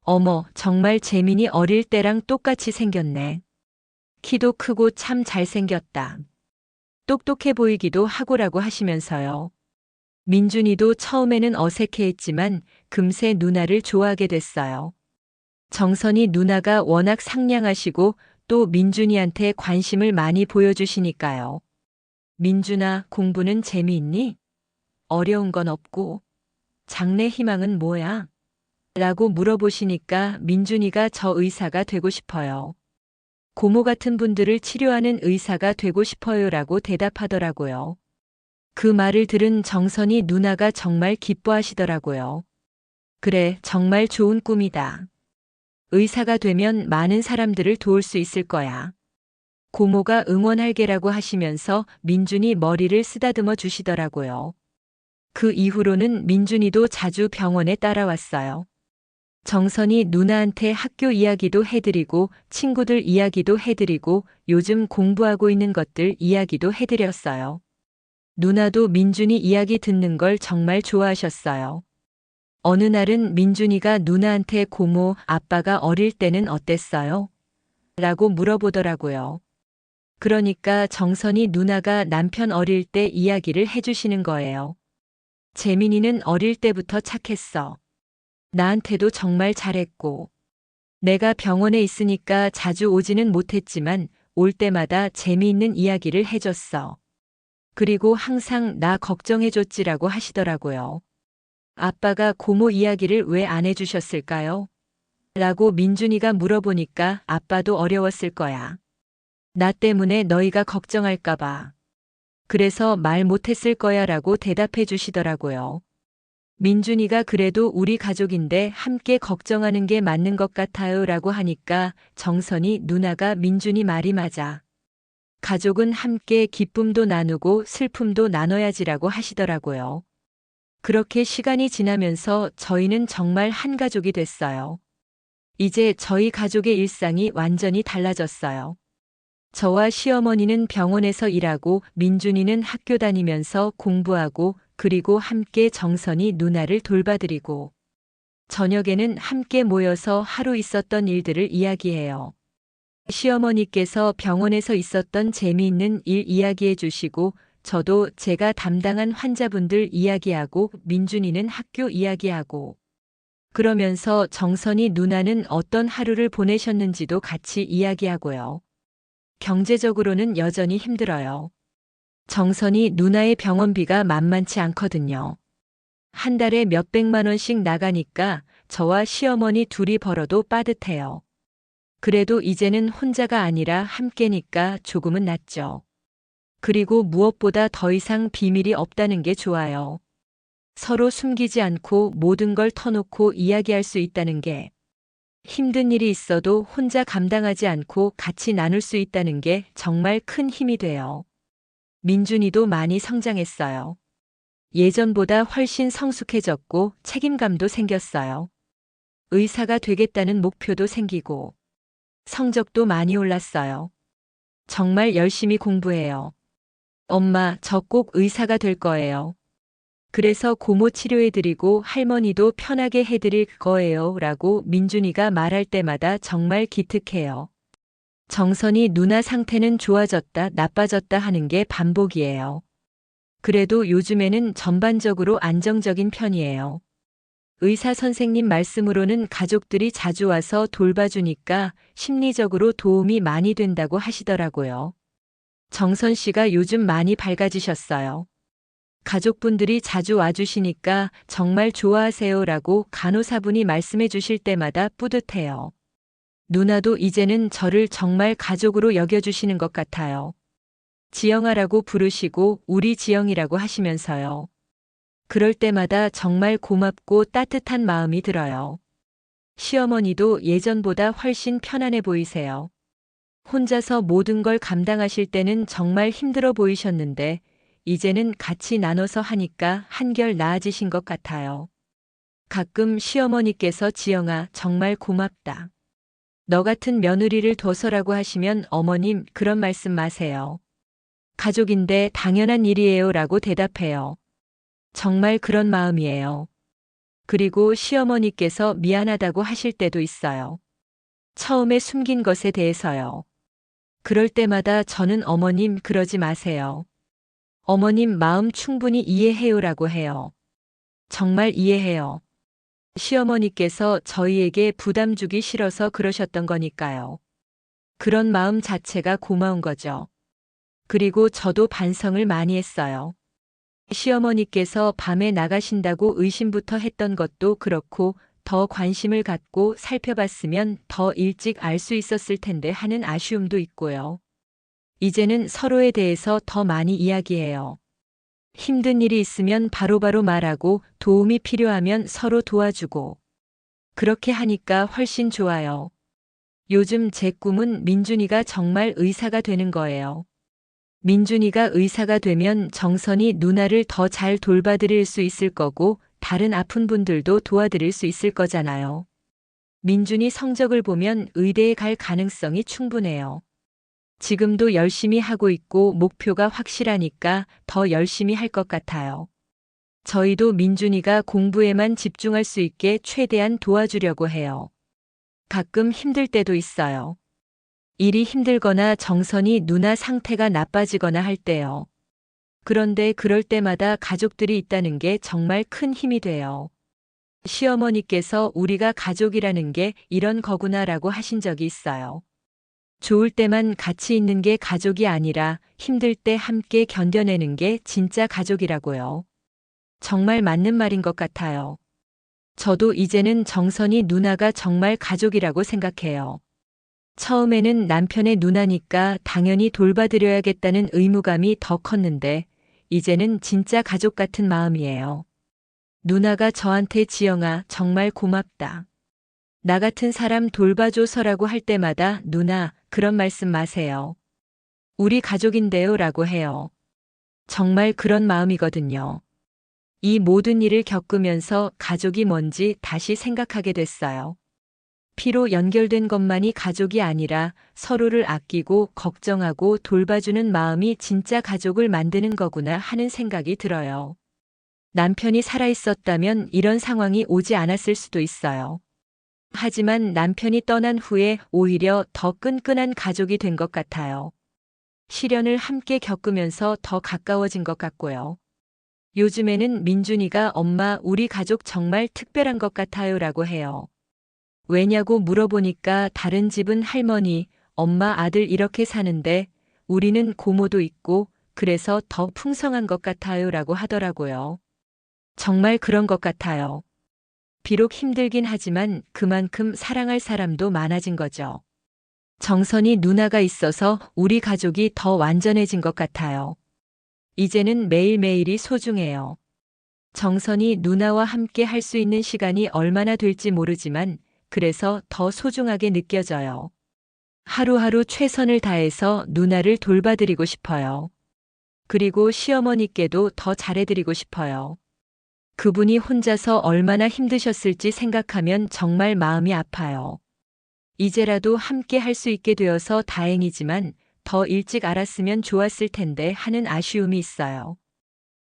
어머, 정말 재민이 어릴 때랑 똑같이 생겼네. 키도 크고 참 잘생겼다. 똑똑해 보이기도 하고라고 하시면서요. 민준이도 처음에는 어색해했지만 금세 누나를 좋아하게 됐어요. 정선이 누나가 워낙 상냥하시고 또 민준이한테 관심을 많이 보여주시니까요. 민준아, 공부는 재미있니? 어려운 건 없고. 장래 희망은 뭐야? 라고 물어보시니까 민준이가 저 의사가 되고 싶어요. 고모 같은 분들을 치료하는 의사가 되고 싶어요라고 대답하더라고요. 그 말을 들은 정선이 누나가 정말 기뻐하시더라고요. 그래, 정말 좋은 꿈이다. 의사가 되면 많은 사람들을 도울 수 있을 거야. 고모가 응원할게라고 하시면서 민준이 머리를 쓰다듬어 주시더라고요. 그 이후로는 민준이도 자주 병원에 따라왔어요. 정선이 누나한테 학교 이야기도 해드리고 친구들 이야기도 해드리고 요즘 공부하고 있는 것들 이야기도 해드렸어요. 누나도 민준이 이야기 듣는 걸 정말 좋아하셨어요. 어느 날은 민준이가 누나한테 고모, 아빠가 어릴 때는 어땠어요? 라고 물어보더라고요. 그러니까 정선이 누나가 남편 어릴 때 이야기를 해주시는 거예요. 재민이는 어릴 때부터 착했어. 나한테도 정말 잘했고. 내가 병원에 있으니까 자주 오지는 못했지만 올 때마다 재미있는 이야기를 해줬어. 그리고 항상 나 걱정해줬지라고 하시더라고요. 아빠가 고모 이야기를 왜 안 해주셨을까요? 라고 민준이가 물어보니까 아빠도 어려웠을 거야. 나 때문에 너희가 걱정할까봐. 그래서 말 못했을 거야 라고 대답해 주시더라고요. 민준이가 그래도 우리 가족인데 함께 걱정하는 게 맞는 것 같아요 라고 하니까 정선이 누나가 민준이 말이 맞아. 가족은 함께 기쁨도 나누고 슬픔도 나눠야지라고 하시더라고요. 그렇게 시간이 지나면서 저희는 정말 한 가족이 됐어요. 이제 저희 가족의 일상이 완전히 달라졌어요. 저와 시어머니는 병원에서 일하고 민준이는 학교 다니면서 공부하고 그리고 함께 정선이 누나를 돌봐드리고 저녁에는 함께 모여서 하루 있었던 일들을 이야기해요. 시어머니께서 병원에서 있었던 재미있는 일 이야기해 주시고 저도 제가 담당한 환자분들 이야기하고 민준이는 학교 이야기하고 그러면서 정선이 누나는 어떤 하루를 보내셨는지도 같이 이야기하고요. 경제적으로는 여전히 힘들어요. 정선이 누나의 병원비가 만만치 않거든요. 한 달에 몇백만 원씩 나가니까 저와 시어머니 둘이 벌어도 빠듯해요. 그래도 이제는 혼자가 아니라 함께니까 조금은 낫죠. 그리고 무엇보다 더 이상 비밀이 없다는 게 좋아요. 서로 숨기지 않고 모든 걸 터놓고 이야기할 수 있다는 게, 힘든 일이 있어도 혼자 감당하지 않고 같이 나눌 수 있다는 게 정말 큰 힘이 돼요. 민준이도 많이 성장했어요. 예전보다 훨씬 성숙해졌고 책임감도 생겼어요. 의사가 되겠다는 목표도 생기고 성적도 많이 올랐어요. 정말 열심히 공부해요. 엄마, 저 꼭 의사가 될 거예요. 그래서 고모 치료해드리고 할머니도 편하게 해드릴 거예요. 라고 민준이가 말할 때마다 정말 기특해요. 정선이 누나 상태는 좋아졌다, 나빠졌다 하는 게 반복이에요. 그래도 요즘에는 전반적으로 안정적인 편이에요. 의사 선생님 말씀으로는 가족들이 자주 와서 돌봐주니까 심리적으로 도움이 많이 된다고 하시더라고요. 정선 씨가 요즘 많이 밝아지셨어요. 가족분들이 자주 와주시니까 정말 좋아하세요라고 간호사분이 말씀해 주실 때마다 뿌듯해요. 누나도 이제는 저를 정말 가족으로 여겨주시는 것 같아요. 지영아라고 부르시고 우리 지영이라고 하시면서요. 그럴 때마다 정말 고맙고 따뜻한 마음이 들어요. 시어머니도 예전보다 훨씬 편안해 보이세요. 혼자서 모든 걸 감당하실 때는 정말 힘들어 보이셨는데 이제는 같이 나눠서 하니까 한결 나아지신 것 같아요. 가끔 시어머니께서 지영아 정말 고맙다. 너 같은 며느리를 둬서라고 하시면 어머님 그런 말씀 마세요. 가족인데 당연한 일이에요 라고 대답해요. 정말 그런 마음이에요. 그리고 시어머니께서 미안하다고 하실 때도 있어요. 처음에 숨긴 것에 대해서요. 그럴 때마다 저는 어머님 그러지 마세요. 어머님 마음 충분히 이해해요라고 해요. 정말 이해해요. 시어머니께서 저희에게 부담 주기 싫어서 그러셨던 거니까요. 그런 마음 자체가 고마운 거죠. 그리고 저도 반성을 많이 했어요. 시어머니께서 밤에 나가신다고 의심부터 했던 것도 그렇고 더 관심을 갖고 살펴봤으면 더 일찍 알 수 있었을 텐데 하는 아쉬움도 있고요. 이제는 서로에 대해서 더 많이 이야기해요. 힘든 일이 있으면 바로바로 말하고 도움이 필요하면 서로 도와주고 그렇게 하니까 훨씬 좋아요. 요즘 제 꿈은 민준이가 정말 의사가 되는 거예요. 민준이가 의사가 되면 정선이 누나를 더 잘 돌봐드릴 수 있을 거고 다른 아픈 분들도 도와드릴 수 있을 거잖아요. 민준이 성적을 보면 의대에 갈 가능성이 충분해요. 지금도 열심히 하고 있고 목표가 확실하니까 더 열심히 할 것 같아요. 저희도 민준이가 공부에만 집중할 수 있게 최대한 도와주려고 해요. 가끔 힘들 때도 있어요. 일이 힘들거나 정선이 누나 상태가 나빠지거나 할 때요. 그런데 그럴 때마다 가족들이 있다는 게 정말 큰 힘이 돼요. 시어머니께서 우리가 가족이라는 게 이런 거구나라고 하신 적이 있어요. 좋을 때만 같이 있는 게 가족이 아니라 힘들 때 함께 견뎌내는 게 진짜 가족이라고요. 정말 맞는 말인 것 같아요. 저도 이제는 정선이 누나가 정말 가족이라고 생각해요. 처음에는 남편의 누나니까 당연히 돌봐드려야겠다는 의무감이 더 컸는데 이제는 진짜 가족 같은 마음이에요. 누나가 저한테 지영아 정말 고맙다. 나 같은 사람 돌봐줘서라고 할 때마다 누나 그런 말씀 마세요. 우리 가족인데요 라고 해요. 정말 그런 마음이거든요. 이 모든 일을 겪으면서 가족이 뭔지 다시 생각하게 됐어요. 피로 연결된 것만이 가족이 아니라 서로를 아끼고 걱정하고 돌봐주는 마음이 진짜 가족을 만드는 거구나 하는 생각이 들어요. 남편이 살아있었다면 이런 상황이 오지 않았을 수도 있어요. 하지만 남편이 떠난 후에 오히려 더 끈끈한 가족이 된 것 같아요. 시련을 함께 겪으면서 더 가까워진 것 같고요. 요즘에는 민준이가 엄마 우리 가족 정말 특별한 것 같아요 라고 해요. 왜냐고 물어보니까 다른 집은 할머니, 엄마 아들 이렇게 사는데 우리는 고모도 있고 그래서 더 풍성한 것 같아요 라고 하더라고요. 정말 그런 것 같아요. 비록 힘들긴 하지만 그만큼 사랑할 사람도 많아진 거죠. 정선이 누나가 있어서 우리 가족이 더 완전해진 것 같아요. 이제는 매일매일이 소중해요. 정선이 누나와 함께 할 수 있는 시간이 얼마나 될지 모르지만 그래서 더 소중하게 느껴져요. 하루하루 최선을 다해서 누나를 돌봐드리고 싶어요. 그리고 시어머니께도 더 잘해드리고 싶어요. 그분이 혼자서 얼마나 힘드셨을지 생각하면 정말 마음이 아파요. 이제라도 함께 할 수 있게 되어서 다행이지만 더 일찍 알았으면 좋았을 텐데 하는 아쉬움이 있어요.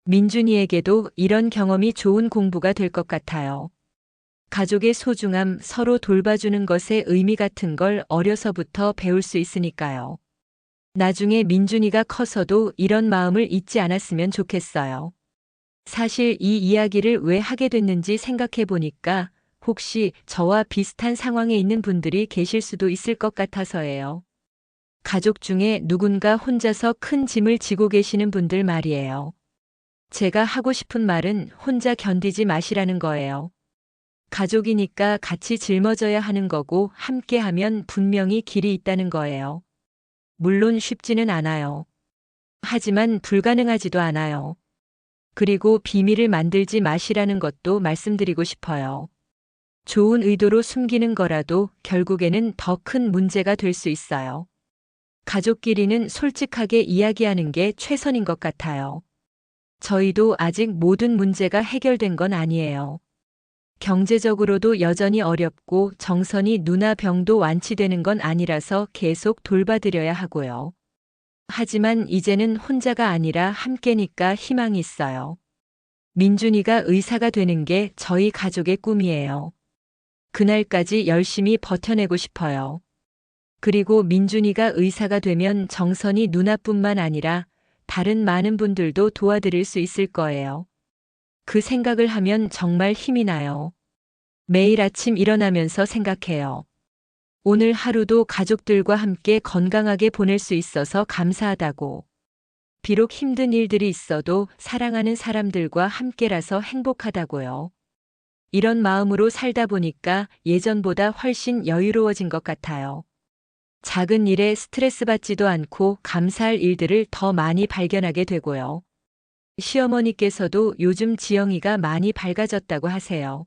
민준이에게도 이런 경험이 좋은 공부가 될 것 같아요. 가족의 소중함, 서로 돌봐주는 것의 의미 같은 걸 어려서부터 배울 수 있으니까요. 나중에 민준이가 커서도 이런 마음을 잊지 않았으면 좋겠어요. 사실 이 이야기를 왜 하게 됐는지 생각해 보니까 혹시 저와 비슷한 상황에 있는 분들이 계실 수도 있을 것 같아서예요. 가족 중에 누군가 혼자서 큰 짐을 지고 계시는 분들 말이에요. 제가 하고 싶은 말은 혼자 견디지 마시라는 거예요. 가족이니까 같이 짊어져야 하는 거고 함께하면 분명히 길이 있다는 거예요. 물론 쉽지는 않아요. 하지만 불가능하지도 않아요. 그리고 비밀을 만들지 마시라는 것도 말씀드리고 싶어요. 좋은 의도로 숨기는 거라도 결국에는 더 큰 문제가 될 수 있어요. 가족끼리는 솔직하게 이야기하는 게 최선인 것 같아요. 저희도 아직 모든 문제가 해결된 건 아니에요. 경제적으로도 여전히 어렵고 정선이 누나 병도 완치되는 건 아니라서 계속 돌봐드려야 하고요. 하지만 이제는 혼자가 아니라 함께니까 희망이 있어요. 민준이가 의사가 되는 게 저희 가족의 꿈이에요. 그날까지 열심히 버텨내고 싶어요. 그리고 민준이가 의사가 되면 정선이 누나뿐만 아니라 다른 많은 분들도 도와드릴 수 있을 거예요. 그 생각을 하면 정말 힘이 나요. 매일 아침 일어나면서 생각해요. 오늘 하루도 가족들과 함께 건강하게 보낼 수 있어서 감사하다고. 비록 힘든 일들이 있어도 사랑하는 사람들과 함께라서 행복하다고요. 이런 마음으로 살다 보니까 예전보다 훨씬 여유로워진 것 같아요. 작은 일에 스트레스 받지도 않고 감사할 일들을 더 많이 발견하게 되고요. 시어머니께서도 요즘 지영이가 많이 밝아졌다고 하세요.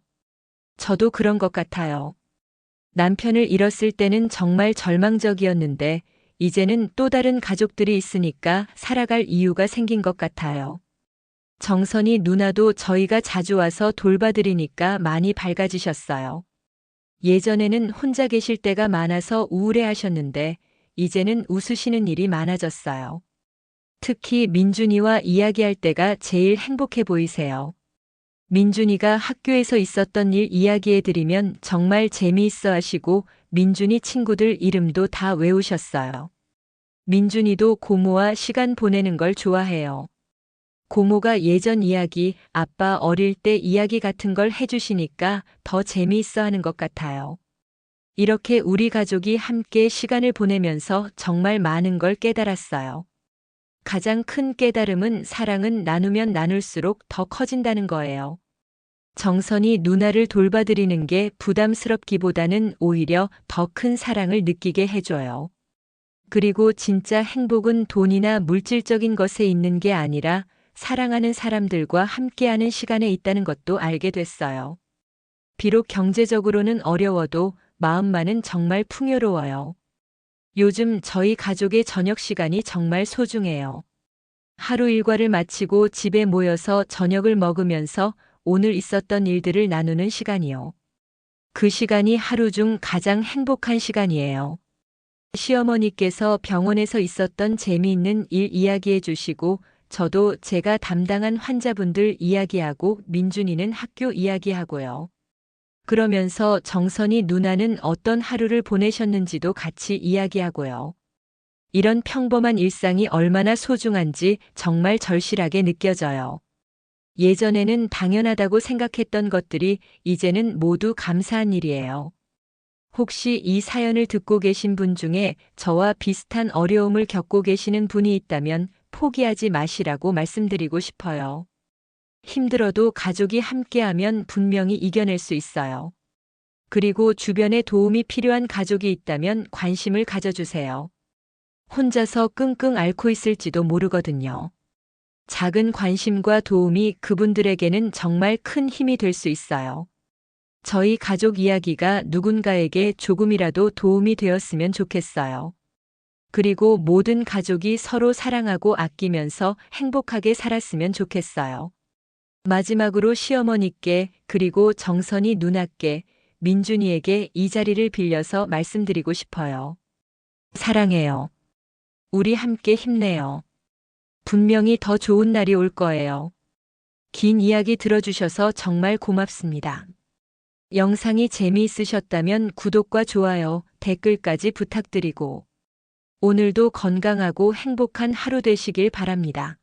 저도 그런 것 같아요. 남편을 잃었을 때는 정말 절망적이었는데 이제는 또 다른 가족들이 있으니까 살아갈 이유가 생긴 것 같아요. 정선이 누나도 저희가 자주 와서 돌봐드리니까 많이 밝아지셨어요. 예전에는 혼자 계실 때가 많아서 우울해 하셨는데 이제는 웃으시는 일이 많아졌어요. 특히 민준이와 이야기할 때가 제일 행복해 보이세요. 민준이가 학교에서 있었던 일 이야기해 드리면 정말 재미있어 하시고 민준이 친구들 이름도 다 외우셨어요. 민준이도 고모와 시간 보내는 걸 좋아해요. 고모가 예전 이야기, 아빠 어릴 때 이야기 같은 걸 해주시니까 더 재미있어 하는 것 같아요. 이렇게 우리 가족이 함께 시간을 보내면서 정말 많은 걸 깨달았어요. 가장 큰 깨달음은 사랑은 나누면 나눌수록 더 커진다는 거예요. 정선이 누나를 돌봐드리는 게 부담스럽기보다는 오히려 더 큰 사랑을 느끼게 해줘요. 그리고 진짜 행복은 돈이나 물질적인 것에 있는 게 아니라 사랑하는 사람들과 함께하는 시간에 있다는 것도 알게 됐어요. 비록 경제적으로는 어려워도 마음만은 정말 풍요로워요. 요즘 저희 가족의 저녁 시간이 정말 소중해요. 하루 일과를 마치고 집에 모여서 저녁을 먹으면서 오늘 있었던 일들을 나누는 시간이요. 그 시간이 하루 중 가장 행복한 시간이에요. 시어머니께서 병원에서 있었던 재미있는 일 이야기해 주시고 저도 제가 담당한 환자분들 이야기하고 민준이는 학교 이야기하고요. 그러면서 정선이 누나는 어떤 하루를 보내셨는지도 같이 이야기하고요. 이런 평범한 일상이 얼마나 소중한지 정말 절실하게 느껴져요. 예전에는 당연하다고 생각했던 것들이 이제는 모두 감사한 일이에요. 혹시 이 사연을 듣고 계신 분 중에 저와 비슷한 어려움을 겪고 계시는 분이 있다면 포기하지 마시라고 말씀드리고 싶어요. 힘들어도 가족이 함께하면 분명히 이겨낼 수 있어요. 그리고 주변에 도움이 필요한 가족이 있다면 관심을 가져주세요. 혼자서 끙끙 앓고 있을지도 모르거든요. 작은 관심과 도움이 그분들에게는 정말 큰 힘이 될 수 있어요. 저희 가족 이야기가 누군가에게 조금이라도 도움이 되었으면 좋겠어요. 그리고 모든 가족이 서로 사랑하고 아끼면서 행복하게 살았으면 좋겠어요. 마지막으로 시어머니께 그리고 정선이 누나께 민준이에게 이 자리를 빌려서 말씀드리고 싶어요. 사랑해요. 우리 함께 힘내요. 분명히 더 좋은 날이 올 거예요. 긴 이야기 들어주셔서 정말 고맙습니다. 영상이 재미있으셨다면 구독과 좋아요, 댓글까지 부탁드리고 오늘도 건강하고 행복한 하루 되시길 바랍니다.